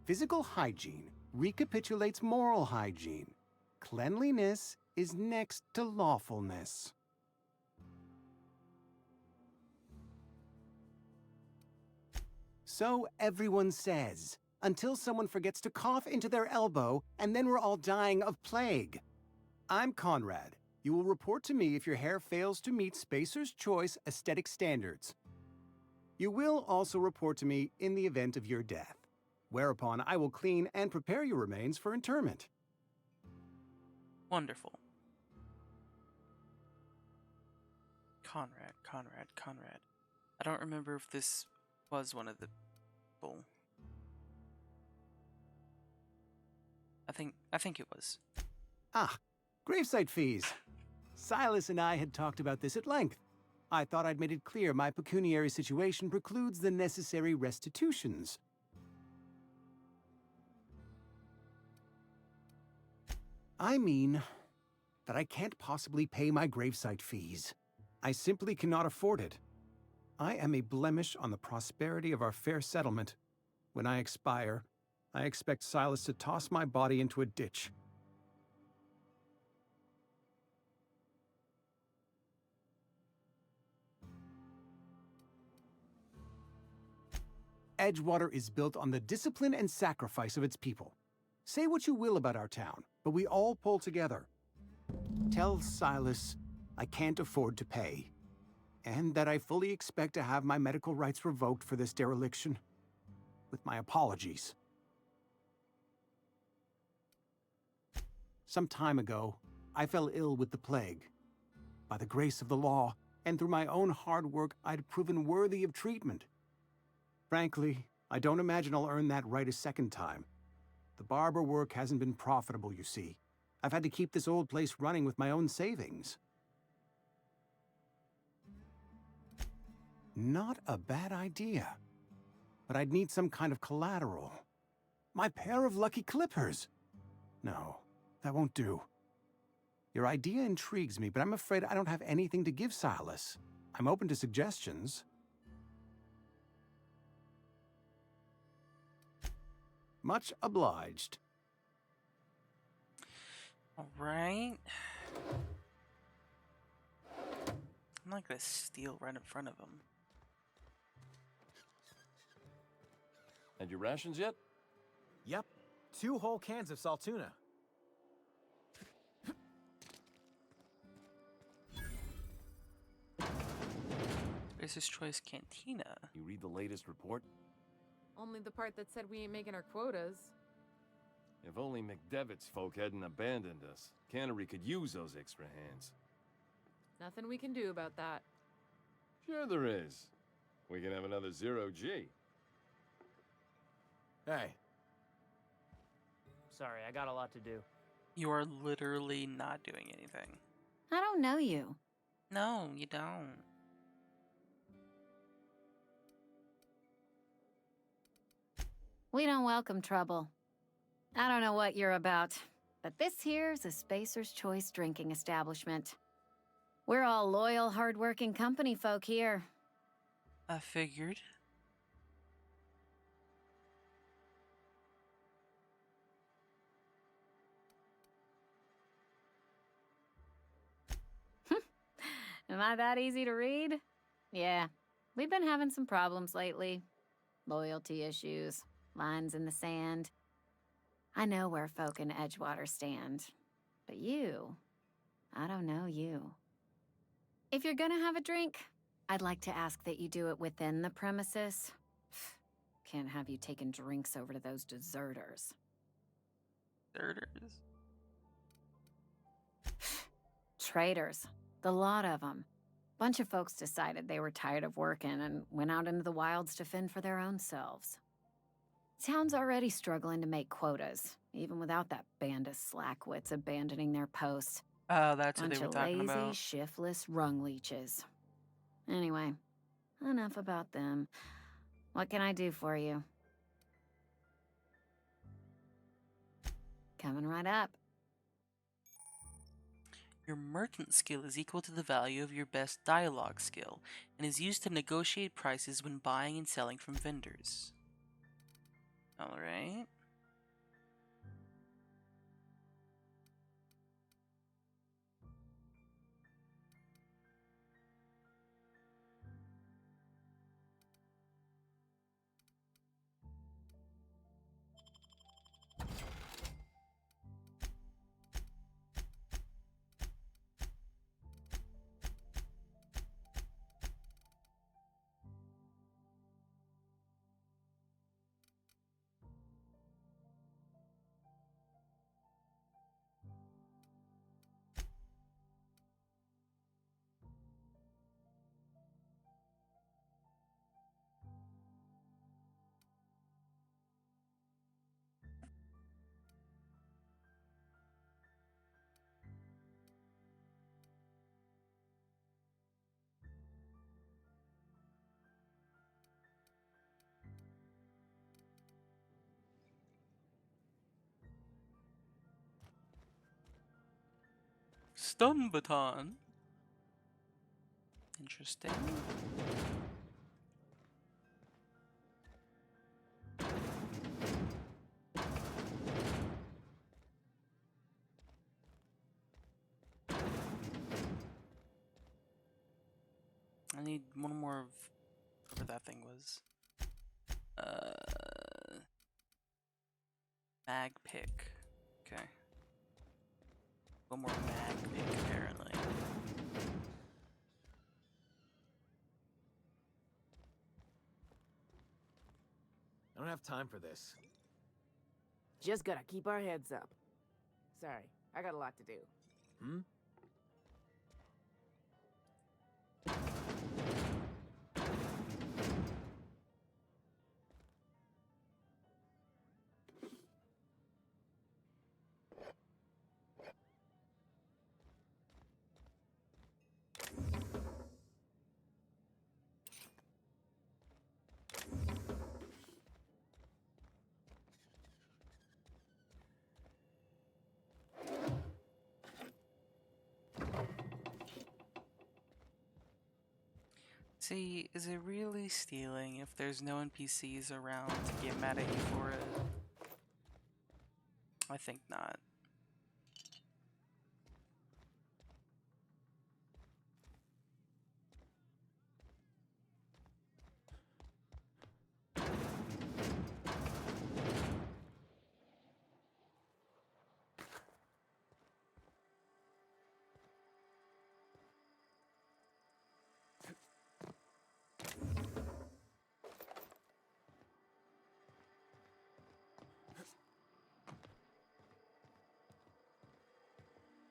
Physical hygiene recapitulates moral hygiene. Cleanliness is next to lawfulness. So everyone says, until someone forgets to cough into their elbow, and then we're all dying of plague. I'm Conrad. You will report to me if your hair fails to meet Spacer's Choice aesthetic standards. You will also report to me in the event of your death, whereupon I will clean and prepare your remains for interment. Wonderful. Conrad. I don't remember if this was one of the people. I think it was. Ah, gravesite fees. Silas and I had talked about this at length. I thought I'd made it clear my pecuniary situation precludes the necessary restitutions. I mean that I can't possibly pay my gravesite fees. I simply cannot afford it. I am a blemish on the prosperity of our fair settlement. When I expire, I expect Silas to toss my body into a ditch. Edgewater is built on the discipline and sacrifice of its people. Say what you will about our town, but we all pull together. Tell Silas I can't afford to pay, and that I fully expect to have my medical rights revoked for this dereliction. With my apologies. Some time ago, I fell ill with the plague. By the grace of the law, and through my own hard work, I'd proven worthy of treatment. Frankly, I don't imagine I'll earn that right a second time. The barber work hasn't been profitable, you see. I've had to keep this old place running with my own savings. Not a bad idea. But I'd need some kind of collateral. My pair of lucky clippers. No, that won't do. Your idea intrigues me, but I'm afraid I don't have anything to give Silas. I'm open to suggestions. Much obliged. All right. I'm not gonna steal right in front of him. And your rations yet? Yep. 2 whole cans of salt tuna. Spacer's Choice Cantina. You read the latest report? Only the part that said we ain't making our quotas. If only McDevitt's folk hadn't abandoned us. Cannery could use those extra hands. Nothing we can do about that. Sure there is. We can have another 0G. Hey. Sorry, I got a lot to do. You are literally not doing anything. I don't know you. No, you don't. We don't welcome trouble. I don't know what you're about, but this here's a Spacer's Choice drinking establishment. We're all loyal, hard-working company folk here. I figured. Am I that easy to read? Yeah, we've been having some problems lately. Loyalty issues, lines in the sand. I know where folk in Edgewater stand. But you, I don't know you. If you're gonna have a drink, I'd like to ask that you do it within the premises. Can't have you taking drinks over to those deserters. Deserters? Traitors. The lot of them. Bunch of folks decided they were tired of working and went out into the wilds to fend for their own selves. Town's already struggling to make quotas, even without that band of slackwits abandoning their posts. Oh, that's what they were Bunch talking of lazy, about. shiftless rung leeches. Anyway, enough about them. What can I do for you? Coming right up. Your merchant skill is equal to the value of your best dialogue skill, and is used to negotiate prices when buying and selling from vendors. Alright. Stun baton. Interesting. I need one more of whatever that thing was. Mag pick. Okay. One more mag pick, apparently. I don't have time for this. Just gotta keep our heads up. Sorry, I got a lot to do. Hmm? See, is it really stealing if there's no NPCs around to get mad at you for it? I think not.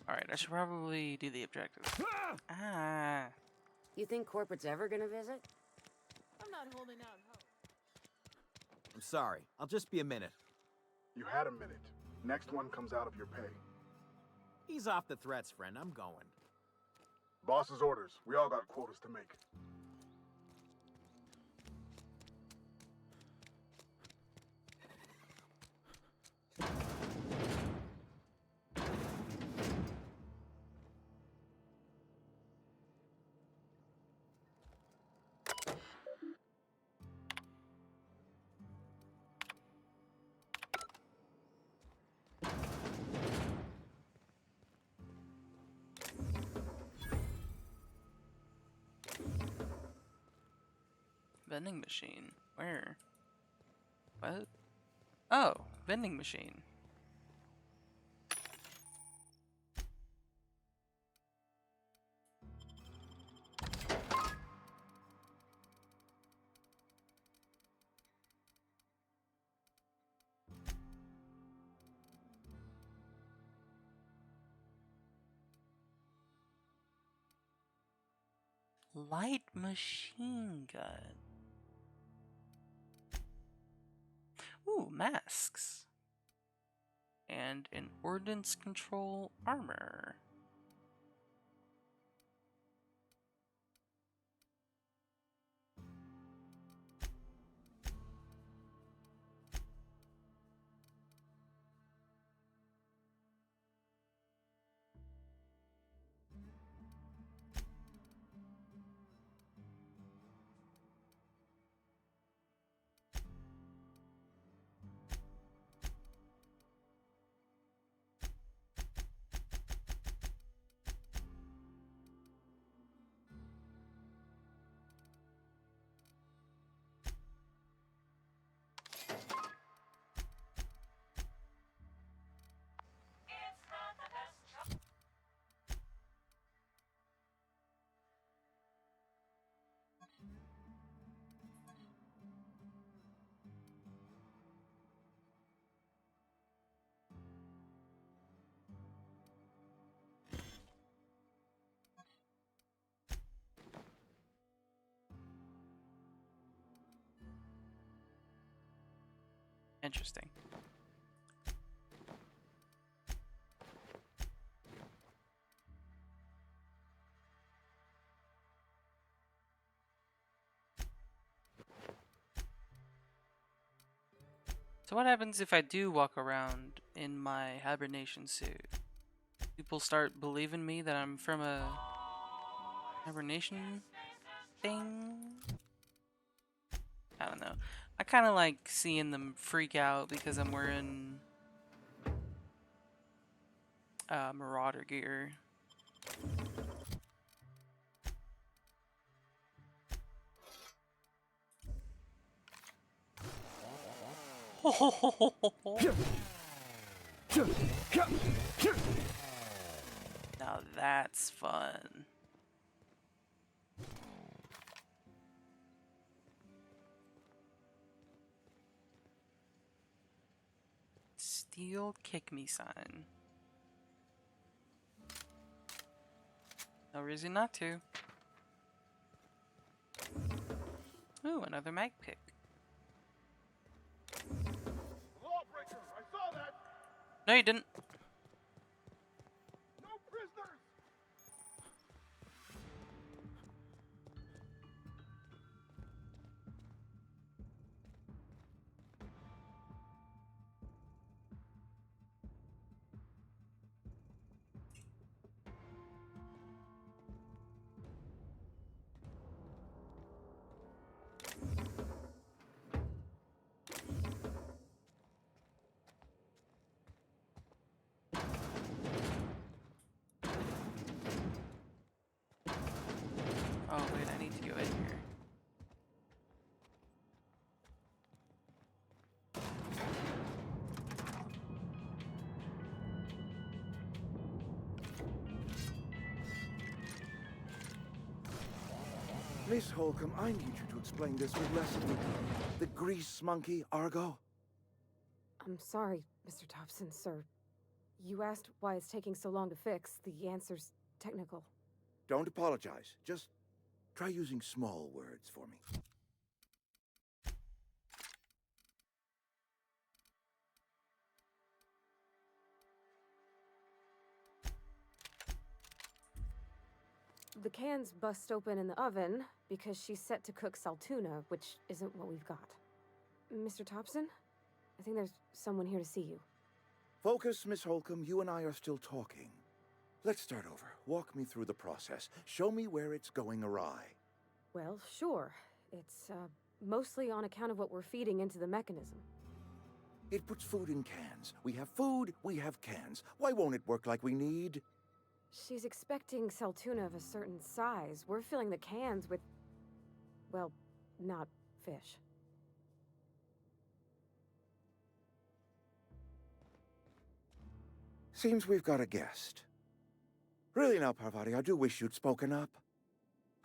Alright, I should probably do the objective. Ah! You think corporate's ever gonna visit? I'm not holding out hope. I'm sorry. I'll just be a minute. You had a minute. Next one comes out of your pay. Ease off the threats, friend. I'm going. Boss's orders. We all got quotas to make. Vending machine. Where? What? Oh, vending machine. Light machine gun. Ooh, masks. And an ordnance control armor. Interesting. So what happens if I do walk around in my hibernation suit? People start believing me that I'm from a hibernation thing? I don't know. I kind of like seeing them freak out because I'm wearing Marauder gear. Now that's fun. Steel kick me sign. No reason not to. Ooh, another mag pick. Lawbreaker, I saw that. No, you didn't. No prisoners. Oh, wait, I need to go in here. Miss Holcomb, I need you to explain this with less of the grease monkey, Argo. I'm sorry, Mr. Thompson, sir. You asked why it's taking so long to fix. The answer's technical. Don't apologize. Just try using small words for me. The cans bust open in the oven because she's set to cook saltuna, which isn't what we've got. Mr. Thompson, I think there's someone here to see you. Focus, Miss Holcomb. You and I are still talking. Let's start over. Walk me through the process. Show me where it's going awry. Well, sure. It's, mostly on account of what we're feeding into the mechanism. It puts food in cans. We have food, we have cans. Why won't it work like we need? She's expecting saltuna of a certain size. We're filling the cans with, well, not fish. Seems we've got a guest. Really now, Parvati, I do wish you'd spoken up.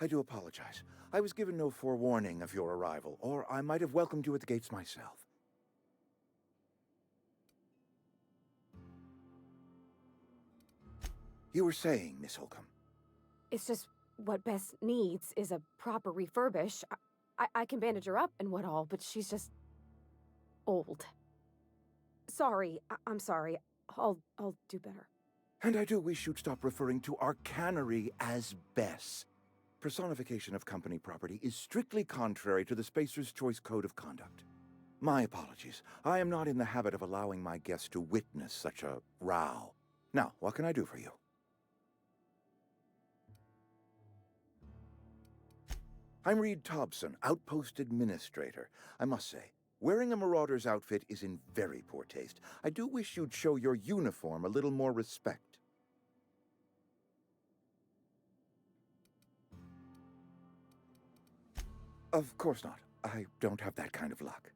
I do apologize. I was given no forewarning of your arrival, or I might have welcomed you at the gates myself. You were saying, Miss Holcomb. It's just what Bess needs is a proper refurbish. I can bandage her up and what all, but she's just old. Sorry, I'm sorry. I'll do better. And I do wish you'd stop referring to our cannery as Bess. Personification of company property is strictly contrary to the Spacer's Choice Code of Conduct. My apologies. I am not in the habit of allowing my guests to witness such a row. Now, what can I do for you? I'm Reed Thompson, Outpost Administrator. I must say, wearing a Marauder's outfit is in very poor taste. I do wish you'd show your uniform a little more respect. Of course not. I don't have that kind of luck.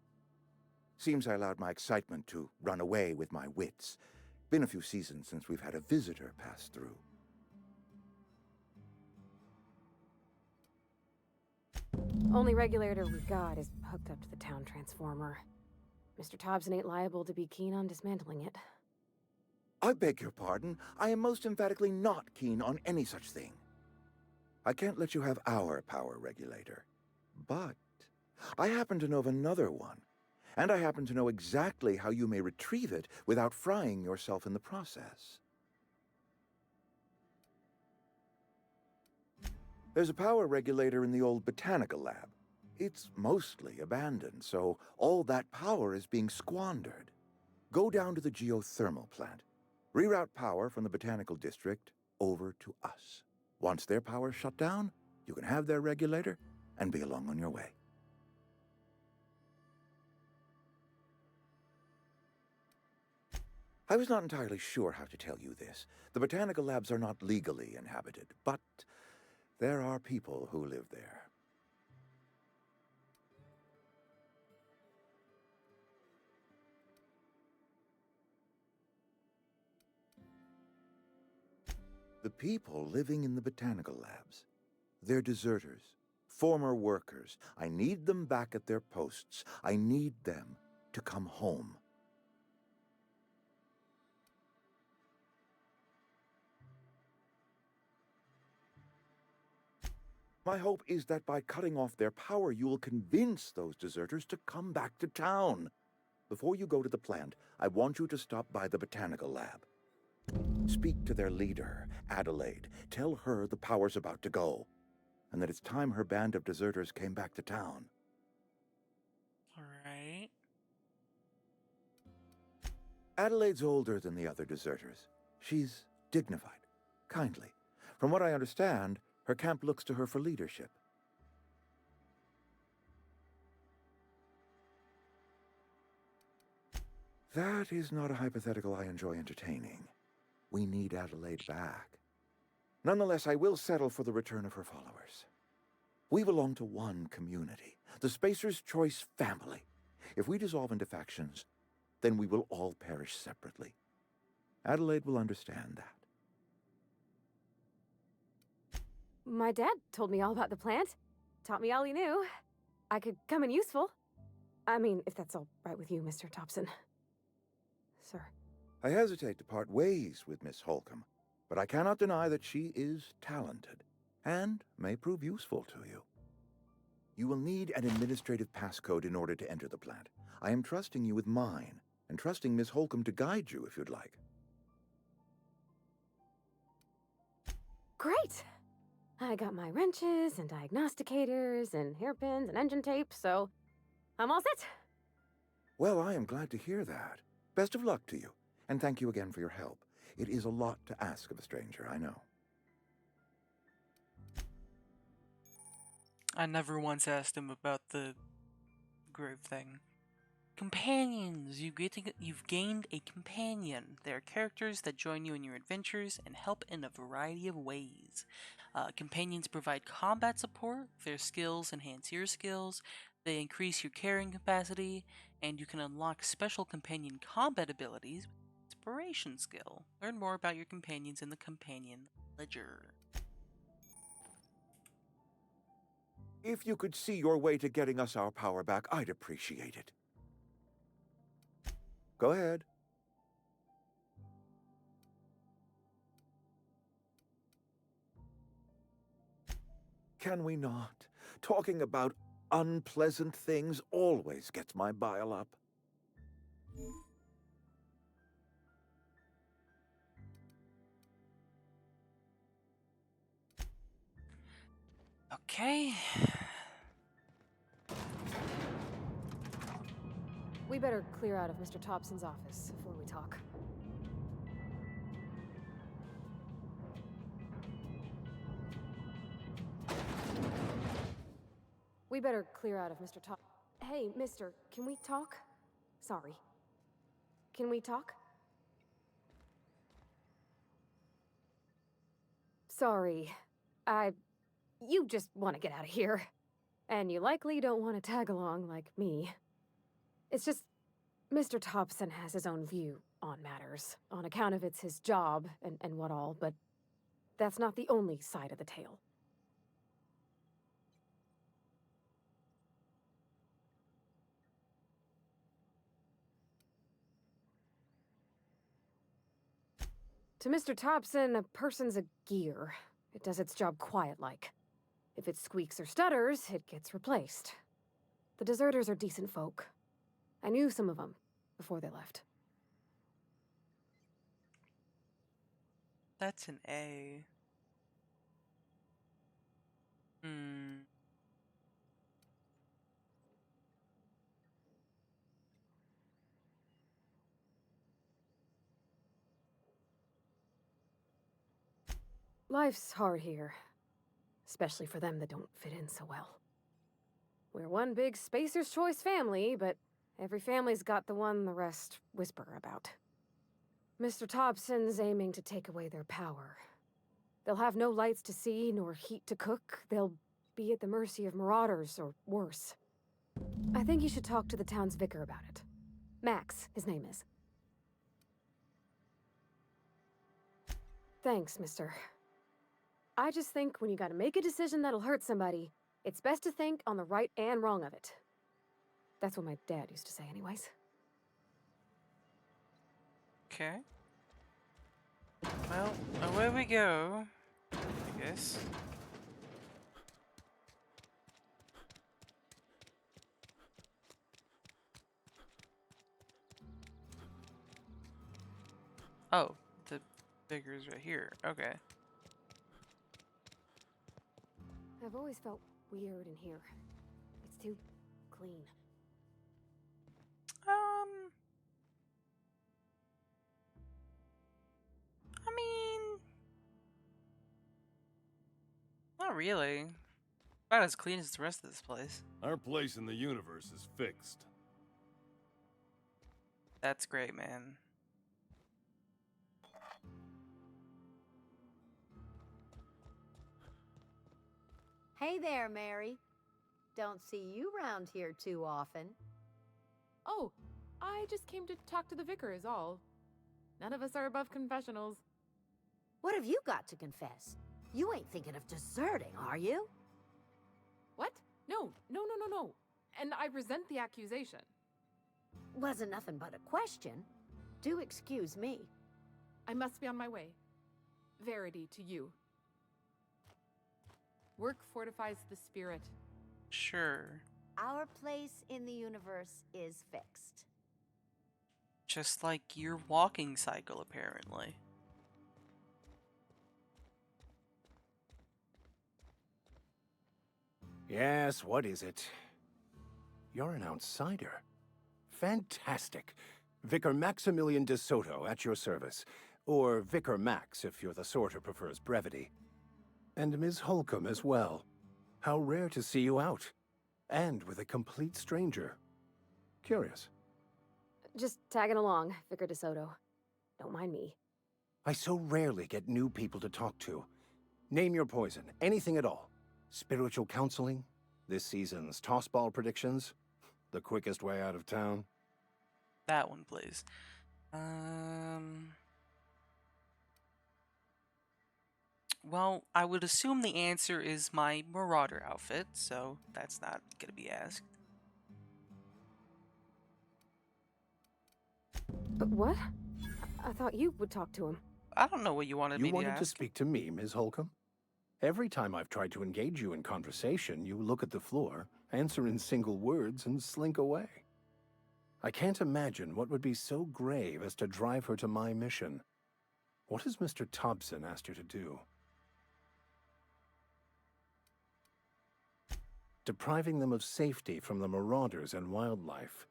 Seems I allowed my excitement to run away with my wits. Been a few seasons since we've had a visitor pass through. Only regulator we got is hooked up to the town transformer. Mr. Thompson ain't liable to be keen on dismantling it. I beg your pardon. I am most emphatically not keen on any such thing. I can't let you have our power regulator. But I happen to know of another one. And I happen to know exactly how you may retrieve it without frying yourself in the process. There's a power regulator in the old botanical lab. It's mostly abandoned, so all that power is being squandered. Go down to the geothermal plant. Reroute power from the botanical district over to us. Once their power's shut down, you can have their regulator and be along on your way. I was not entirely sure how to tell you this. The botanical labs are not legally inhabited, but there are people who live there. The people living in the botanical labs, they're deserters, former workers. I need them back at their posts. I need them to come home. My hope is that by cutting off their power, you will convince those deserters to come back to town. Before you go to the plant, I want you to stop by the botanical lab. Speak to their leader, Adelaide. Tell her the power's about to go, and that it's time her band of deserters came back to town. All right. Adelaide's older than the other deserters. She's dignified, kindly. From what I understand, her camp looks to her for leadership. That is not a hypothetical I enjoy entertaining. We need Adelaide back. Nonetheless, I will settle for the return of her followers. We belong to one community, the Spacer's Choice family. If we dissolve into factions, then we will all perish separately. Adelaide will understand that. My dad told me all about the plant. Taught me all he knew. I could come in useful. I mean, if that's all right with you, Mr. Thompson. Sir. I hesitate to part ways with Miss Holcomb, but I cannot deny that she is talented and may prove useful to you. You will need an administrative passcode in order to enter the plant. I am trusting you with mine, and trusting Miss Holcomb to guide you if you'd like. Great! I got my wrenches and diagnosticators and hairpins and engine tape, so I'm all set. Well, I am glad to hear that. Best of luck to you, and thank you again for your help. It is a lot to ask of a stranger, I know. I never once asked him about the grave thing. Companions! You've gained a companion. They are characters that join you in your adventures and help in a variety of ways. Companions provide combat support. Their skills enhance your skills. They increase your carrying capacity, and you can unlock special companion combat abilities with Inspiration skill. Learn more about your companions in the Companion Ledger. If you could see your way to getting us our power back, I'd appreciate it. Go ahead. Can we not? Talking about unpleasant things always gets my bile up. Okay. We better clear out of Mr. Thompson's office before we talk. We better clear out of Mr. Top. Hey, mister, can we talk? Sorry. Can we talk? Sorry. You just want to get out of here. And you likely don't want to tag along like me. It's just, Mr. Thompson has his own view on matters, on account of it's his job and what all, but that's not the only side of the tale. To Mr. Thompson, a person's a gear. It does its job quiet-like. If it squeaks or stutters, it gets replaced. The deserters are decent folk. I knew some of them before they left. That's an A. Life's hard here. Especially for them that don't fit in so well. We're one big Spacer's Choice family, but every family's got the one the rest whisper about. Mr. Thompson's aiming to take away their power. They'll have no lights to see, nor heat to cook. They'll be at the mercy of marauders, or worse. I think you should talk to the town's vicar about it. Max, his name is. Thanks, mister. I just think when you gotta make a decision that'll hurt somebody, it's best to think on the right and wrong of it. That's what my dad used to say anyways. Okay. Well, away we go, I guess. Oh, the figure's right here. Okay. I've always felt weird in here. It's too clean. I mean, not really. Not as clean as the rest of this place. Our place in the universe is fixed. That's great, man. Hey there, Mary. Don't see you round here too often. Oh, I just came to talk to the vicar is all. None of us are above confessionals. What have you got to confess? You ain't thinking of deserting, are you? What? No. And I resent the accusation. Wasn't nothing but a question. Do excuse me. I must be on my way. Verity to you. Work fortifies the spirit. Sure. Our place in the universe is fixed. Just like your walking cycle, apparently. Yes, what is it? You're an outsider. Fantastic. Vicar Maximilian de Soto at your service. Or Vicar Max, if you're the sort who prefers brevity. And Ms. Holcomb as well. How rare to see you out. And with a complete stranger. Curious. Just tagging along, Vicar DeSoto. Don't mind me. I so rarely get new people to talk to. Name your poison, anything at all. Spiritual counseling? This season's tossball predictions? The quickest way out of town? That one, please. Well, I would assume the answer is my Marauder outfit, so that's not gonna be asked. But what? I thought you would talk to him. I don't know what you wanted me to ask. You wanted to speak to me, Ms. Holcomb? Every time I've tried to engage you in conversation, you look at the floor, answer in single words, and slink away. I can't imagine what would be so grave as to drive her to my mission. What has Mr. Thompson asked you to do? Depriving them of safety from the marauders and wildlife.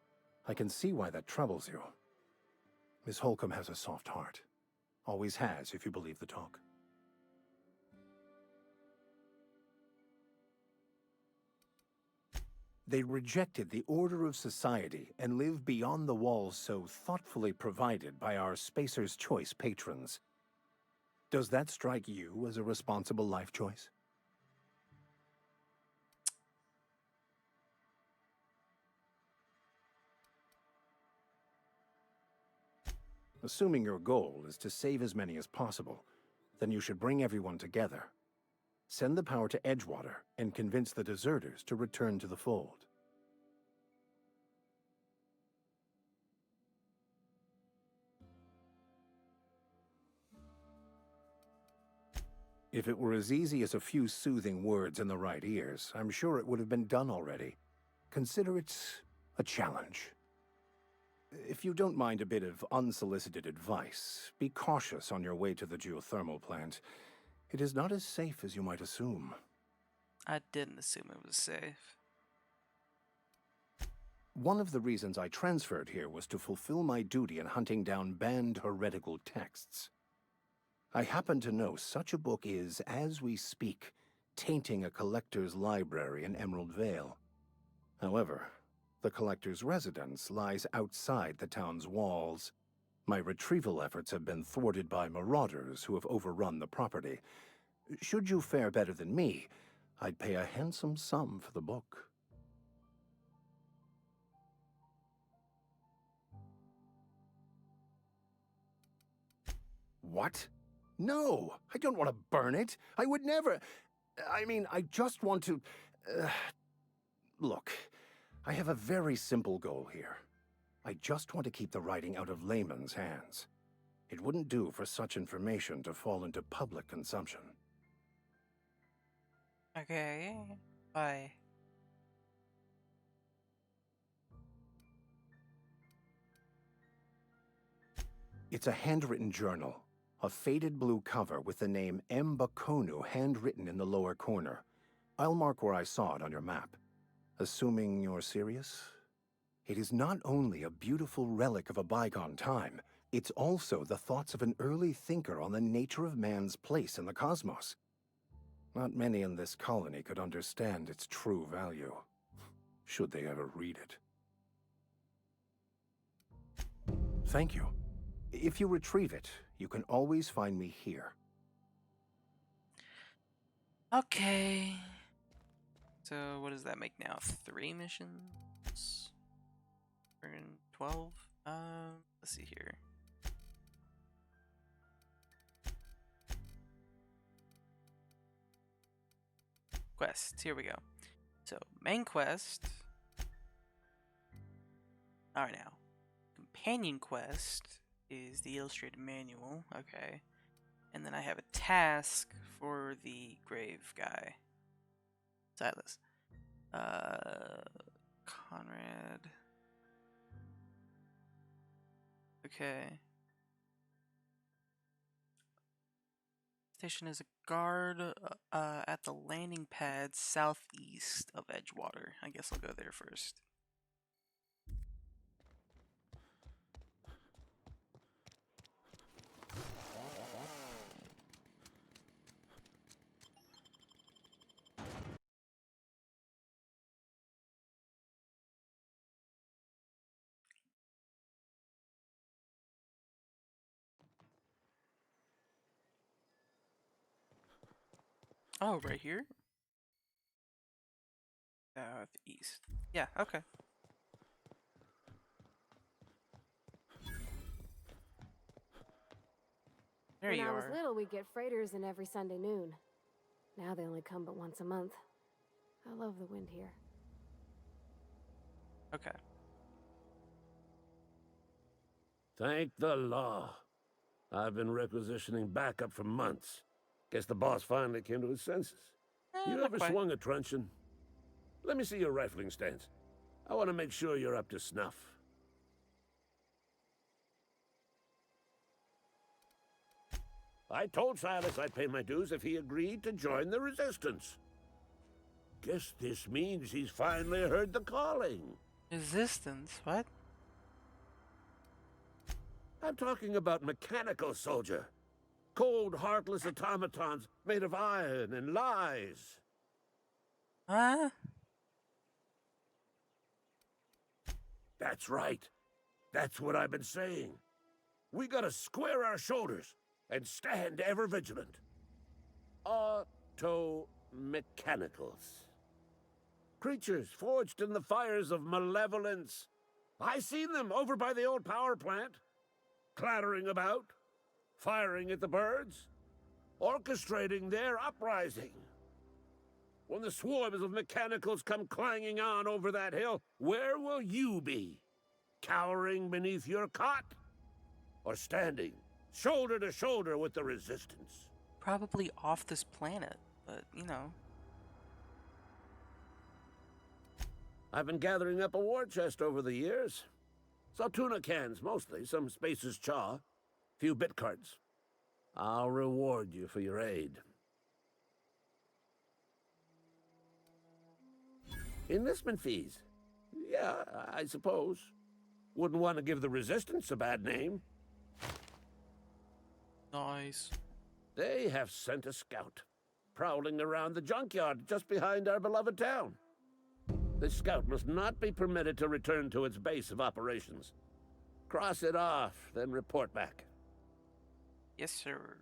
I can see why that troubles you. Miss Holcomb has a soft heart. Always has, if you believe the talk. They rejected the order of society and live beyond the walls so thoughtfully provided by our Spacer's Choice patrons. Does that strike you as a responsible life choice? Assuming your goal is to save as many as possible, then you should bring everyone together. Send the power to Edgewater and convince the deserters to return to the fold. If it were as easy as a few soothing words in the right ears, I'm sure it would have been done already. Consider it a challenge. If you don't mind a bit of unsolicited advice, be cautious on your way to the geothermal plant. It is not as safe as you might assume. I didn't assume it was safe. One of the reasons I transferred here was to fulfill my duty in hunting down banned heretical texts. I happen to know such a book is, as we speak, tainting a collector's library in Emerald Vale. However, the collector's residence lies outside the town's walls. My retrieval efforts have been thwarted by marauders who have overrun the property. Should you fare better than me, I'd pay a handsome sum for the book. What? No, I don't want to burn it. I would never. I mean, I just want to. Look, I have a very simple goal here. I just want to keep the writing out of layman's hands. It wouldn't do for such information to fall into public consumption. Okay, bye. It's a handwritten journal. A faded blue cover with the name M. Bakonu handwritten in the lower corner. I'll mark where I saw it on your map. Assuming you're serious? It is not only a beautiful relic of a bygone time, it's also the thoughts of an early thinker on the nature of man's place in the cosmos. Not many in this colony could understand its true value, should they ever read it. Thank you. If you retrieve it, you can always find me here. Okay. So what does that make now? 3 missions? We're in 12? Let's see here. Quests, here we go. So, main quest. Alright now. Companion quest is the illustrated manual. Okay. And then I have a task for the grave guy. Silas. Conrad. Okay. Station as a guard at the landing pad southeast of Edgewater. I guess I'll go there first. Oh, right here? Southeast. Yeah, okay. There When you I was are. little, we'd get freighters in every Sunday noon. Now they only come but once a month. I love the wind here. Okay. Thank the law. I've been requisitioning backup for months. Guess the boss finally came to his senses. You not ever quite. swung a truncheon? Let me see your rifling stance. I want to make sure you're up to snuff. I told Silas I'd pay my dues if he agreed to join the resistance. Guess this means he's finally heard the calling. Resistance? What? I'm talking about mechanical soldier. Cold, heartless automatons made of iron and lies. Huh? That's right. That's what I've been saying. We gotta square our shoulders and stand ever vigilant. Auto-mechanicals. Creatures forged in the fires of malevolence. I seen them over by the old power plant. Clattering about, firing at the birds, orchestrating their uprising. When the swarms of mechanicals come clanging on over that hill, where will you be? Cowering beneath your cot? Or standing, shoulder to shoulder with the resistance? Probably off this planet, but, you know. I've been gathering up a war chest over the years. Saltuna cans, mostly, some Spacer's chaw, few bit cards. I'll reward you for your aid. Enlistment fees? Yeah, I suppose. Wouldn't want to give the Resistance a bad name. Nice. They have sent a scout, prowling around the junkyard just behind our beloved town. This scout must not be permitted to return to its base of operations. Cross it off, then report back. Yes, sir.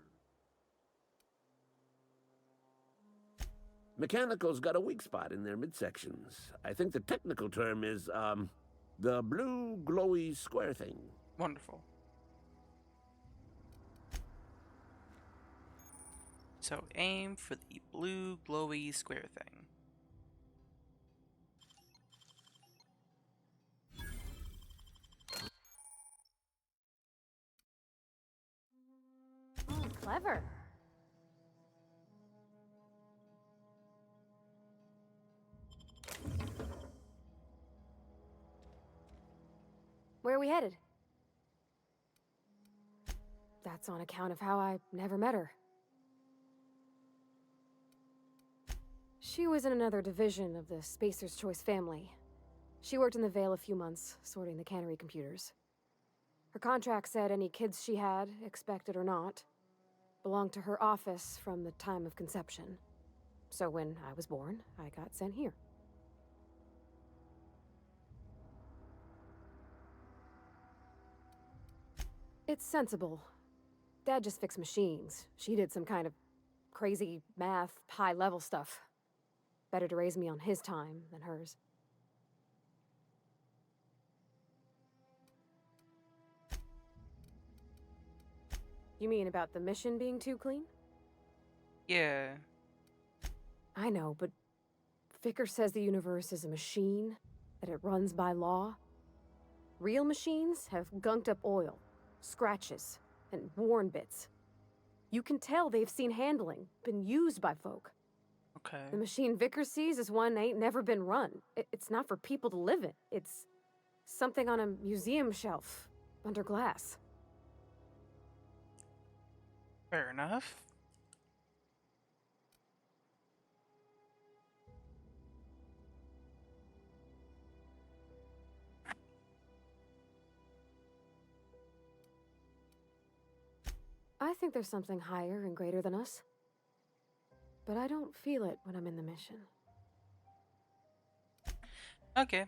Mechanicals got a weak spot in their midsections. I think the technical term is, the blue glowy square thing. Wonderful. So aim for the blue glowy square thing. Oh, clever. Where are we headed? That's on account of how I never met her. She was in another division of the Spacer's Choice family. She worked in the Vale a few months, sorting the cannery computers. Her contract said any kids she had, expected or not, belonged to her office from the time of conception. So when I was born, I got sent here. It's sensible. Dad just fixed machines. She did some kind of crazy math, high-level stuff. Better to raise me on his time than hers. You mean about the mission being too clean? Yeah. I know, but Vicker says the universe is a machine, that it runs by law. Real machines have gunked up oil, scratches, and worn bits. You can tell they've seen handling, been used by folk. Okay. The machine Vicker sees is one ain't never been run. It's not for people to live in. It's something on a museum shelf, under glass. Fair enough. I think there's something higher and greater than us. But I don't feel it when I'm in the mission. Okay.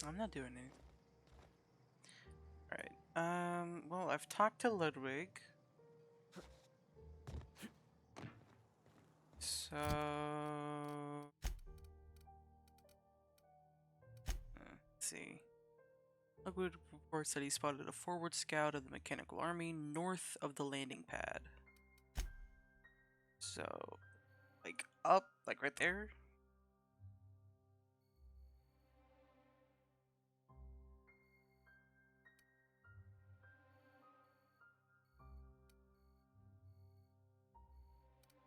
I'm not doing it. Alright. Well, I've talked to Ludwig. So... let's see. Ludwig reports that he spotted a forward scout of the mechanical army north of the landing pad. So, like up, like right there?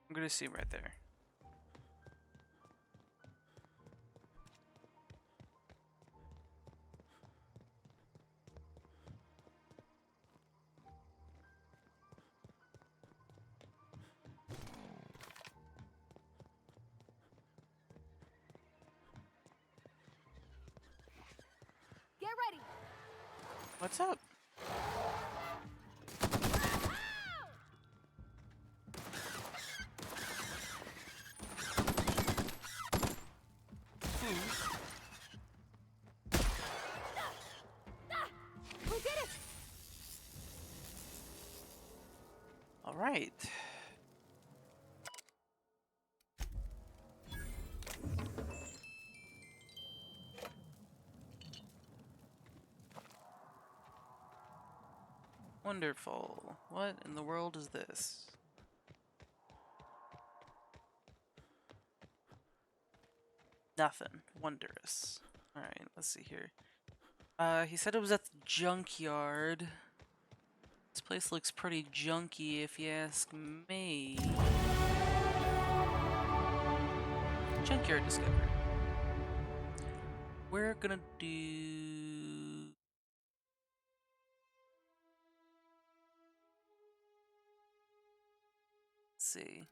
I'm gonna assume right there. Get ready! What's up? We did it! All right. Wonderful. What in the world is this? Nothing. Wondrous. Alright, let's see here. He said it was at the junkyard. This place looks pretty junky if you ask me. Junkyard discovered. We're gonna do... let's see.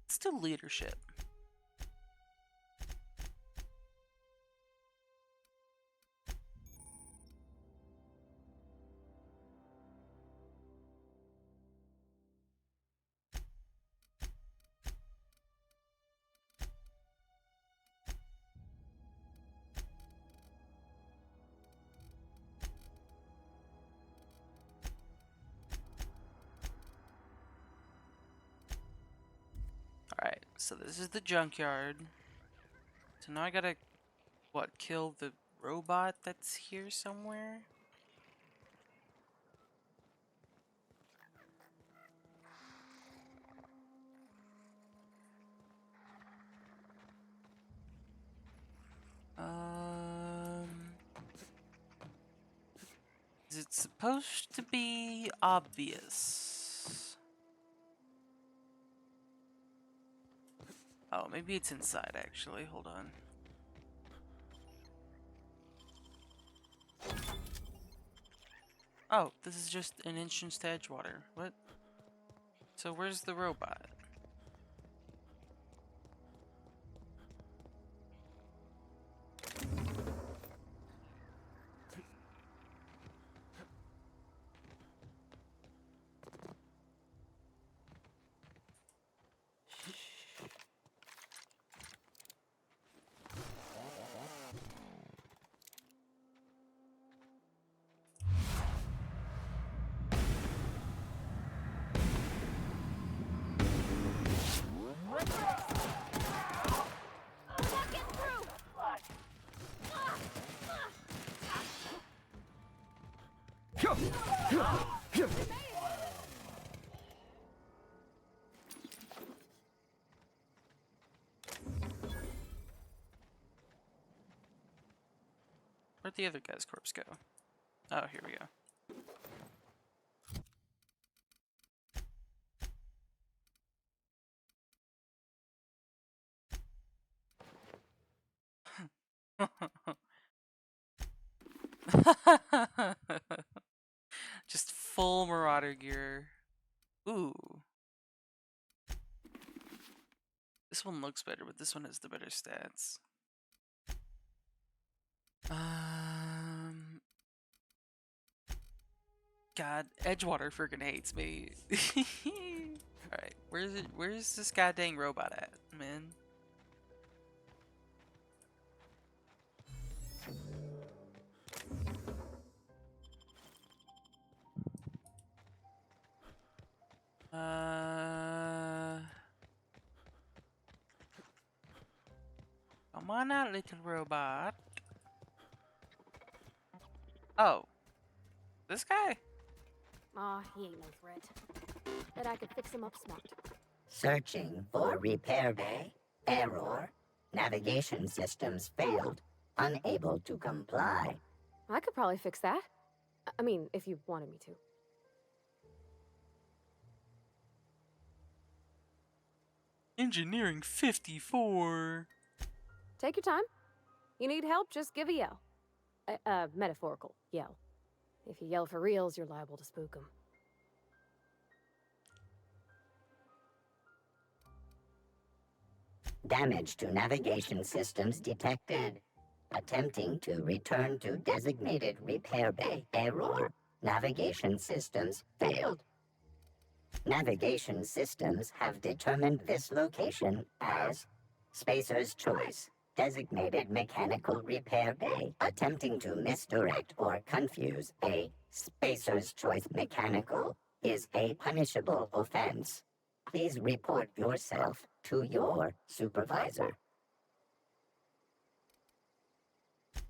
Let's do leadership. Alright, so this is the junkyard. So now I gotta, what, kill the robot that's here somewhere? Is it supposed to be obvious? Oh, maybe it's inside actually. Hold on. Oh, this is just an entrance to Edgewater. What? So where's the robot? Where'd the other guy's corpse go? Oh, here we go. Just full Marauder gear. Ooh. This one looks better, but this one has the better stats. God, Edgewater freaking hates me. Alright, where's this goddamn robot at, man? Come on out, little robot. Oh. This guy? Aw, he ain't no threat. Bet I could fix him up smart. Searching for repair bay. Error. Navigation systems failed. Unable to comply. I could probably fix that. I mean, if you wanted me to. Engineering 54. Take your time. You need help, just give a yell. A metaphorical yell. If you yell for reals, you're liable to spook them. Damage to navigation systems detected. Attempting to return to designated repair bay. Error. Navigation systems failed. Navigation systems have determined this location as Spacer's Choice. Designated mechanical repair bay. Attempting to misdirect or confuse a Spacer's Choice mechanical is a punishable offense. Please report yourself to your supervisor.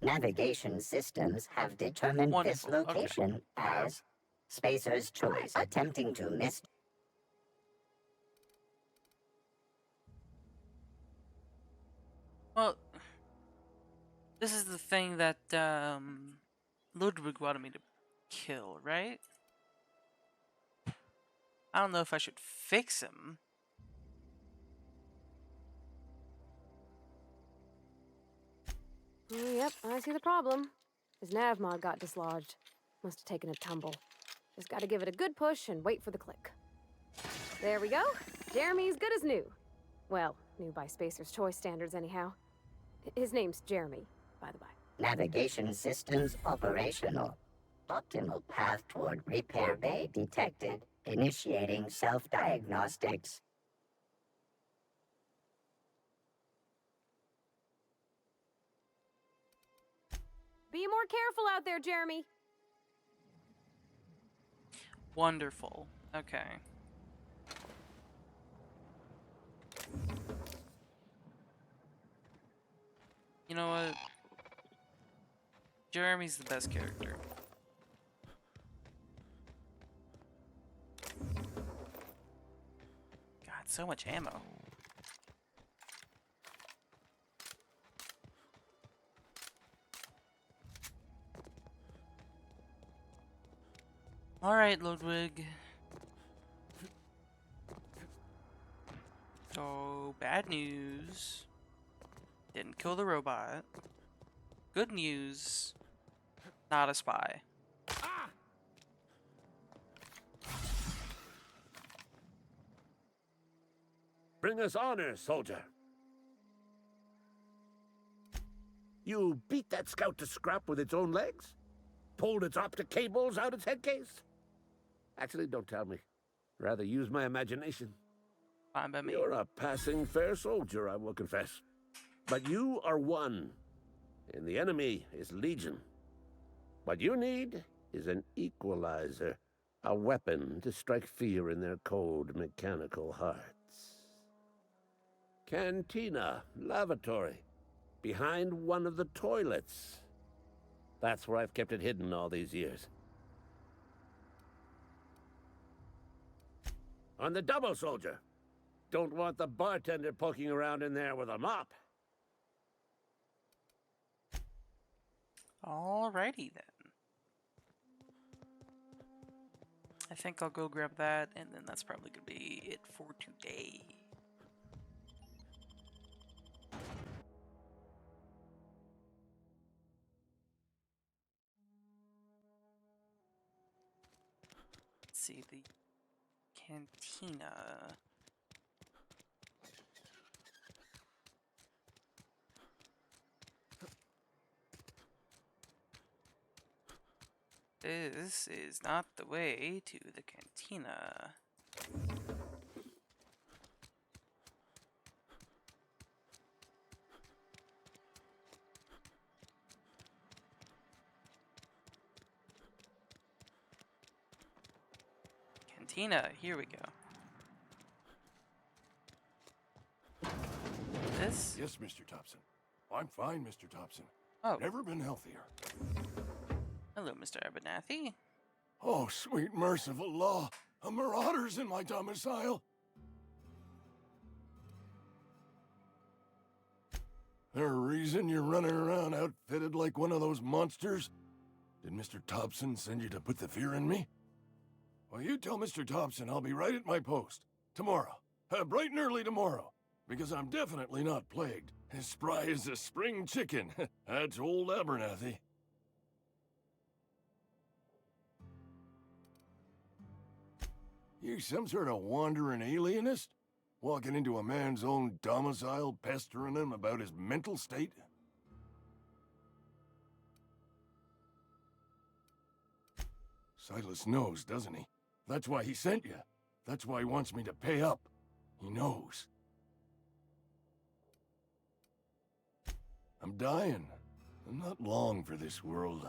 Navigation systems have determined this location as Spacer's Choice. Attempting to Well, this is the thing that Ludwig wanted me to kill, right? I don't know if I should fix him. Yep, I see the problem. His nav mod got dislodged. Must have taken a tumble. Just gotta give it a good push and wait for the click. There we go. Jeremy's good as new. Well, new by Spacer's Choice standards anyhow. His name's Jeremy, by the by. Navigation systems operational. Optimal path toward repair bay detected. Initiating self-diagnostics. Be more careful out there, Jeremy. Wonderful. Okay. You know what? Jeremy's the best character. God, so much ammo. Alright, Ludwig. So, bad news. Didn't kill the robot. Good news. Not a spy. Bring us honor, soldier. You beat that scout to scrap with its own legs? Pulled its optic cables out its head case? Actually, don't tell me. Rather use my imagination. Fine by me. You're a passing fair soldier, I will confess. But you are one, and the enemy is legion. What you need is an equalizer, a weapon to strike fear in their cold mechanical hearts. Cantina, lavatory, behind one of the toilets. That's where I've kept it hidden all these years. On the double, soldier. Don't want the bartender poking around in there with a mop. Alrighty then. I think I'll go grab that, and then that's probably gonna be it for today. Let's see, the cantina. This is not the way to the cantina. Cantina, here we go. This? Yes, Mr. Thompson. I'm fine, Mr. Thompson. Oh. Never been healthier. Hello, Mr. Abernathy. Oh, sweet merciful law. A marauder's in my domicile. There a reason you're running around outfitted like one of those monsters? Did Mr. Thompson send you to put the fear in me? Well, you tell Mr. Thompson I'll be right at my post. Tomorrow. Bright and early tomorrow. Because I'm definitely not plagued. As spry as a spring chicken. That's old Abernathy. You some sort of wandering alienist? Walking into a man's own domicile, pestering him about his mental state? Silas knows, doesn't he? That's why he sent you. That's why he wants me to pay up. He knows. I'm dying. I'm not long for this world.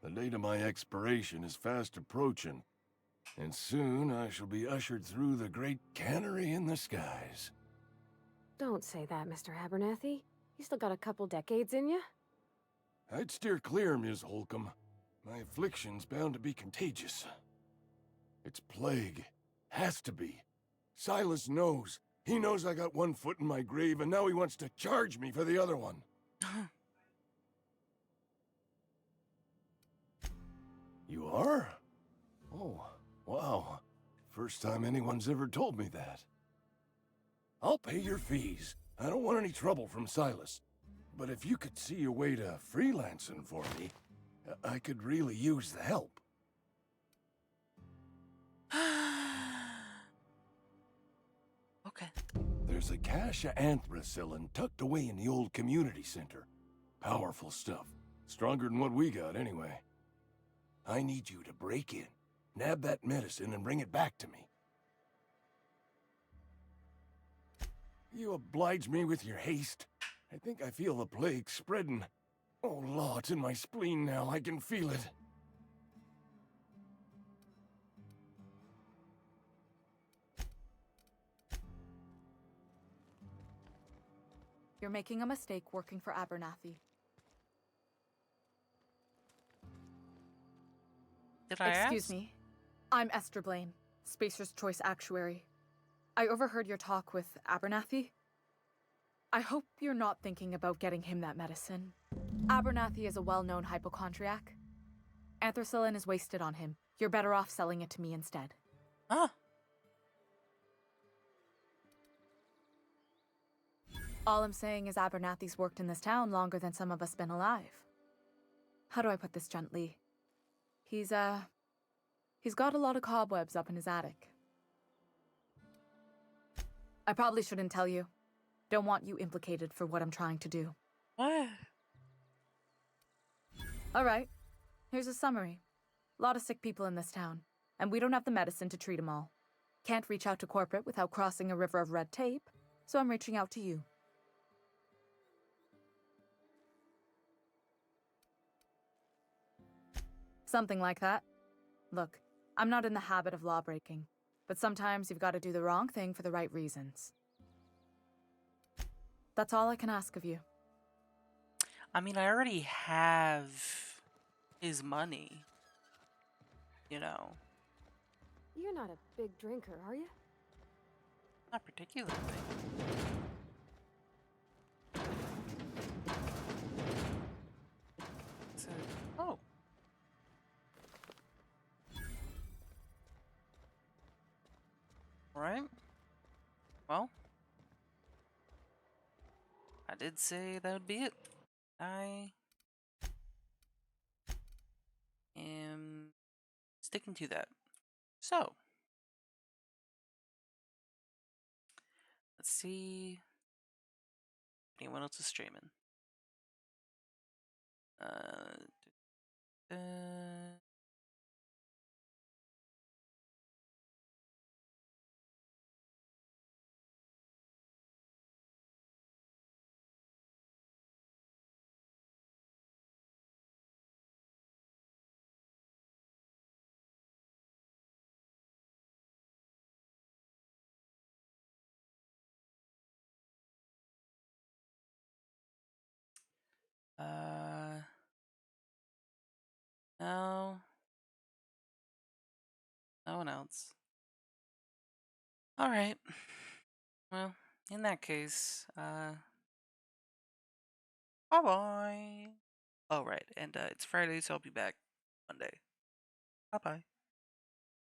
The date of my expiration is fast approaching. And soon I shall be ushered through the great cannery in the skies. Don't say that, Mr. Abernathy. You still got a couple decades in you. I'd steer clear, Ms. Holcomb. My affliction's bound to be contagious. It's plague. Has to be. Silas knows. He knows I got one foot in my grave, and now he wants to charge me for the other one. You are? Oh, wow. First time anyone's ever told me that. I'll pay your fees. I don't want any trouble from Silas. But if you could see a way to freelancing for me, I could really use the help. Okay. There's a cache of anthracillin tucked away in the old community center. Powerful stuff. Stronger than what we got, anyway. I need you to break in, nab that medicine, and bring it back to me. You oblige me with your haste. I think I feel the plague spreading. Oh, Law, it's in my spleen now. I can feel it. You're making a mistake working for Abernathy. Did I Excuse ask? me. I'm Esther Blaine, Spacer's Choice Actuary. I overheard your talk with Abernathy. I hope you're not thinking about getting him that medicine. Abernathy is a well-known hypochondriac. Anthracillin is wasted on him. You're better off selling it to me instead. Ah. All I'm saying is Abernathy's worked in this town longer than some of us been alive. How do I put this gently? He's got a lot of cobwebs up in his attic. I probably shouldn't tell you. Don't want you implicated for what I'm trying to do. What? All right. Here's a summary. A lot of sick people in this town, and we don't have the medicine to treat them all. Can't reach out to corporate without crossing a river of red tape, so I'm reaching out to you. Something like that. Look, I'm not in the habit of law-breaking, but sometimes you've got to do the wrong thing for the right reasons. That's all I can ask of you. I mean, I already have his money. You know. You're not a big drinker, are you? Not particularly. So Oh. Alright. Well, I did say that would be it. I am sticking to that. So, let's see if anyone else is streaming. Uh, uh, no. No one else. Alright. Well, in that case, bye-bye. Oh, right, and it's Friday, so I'll be back Monday. Bye-bye.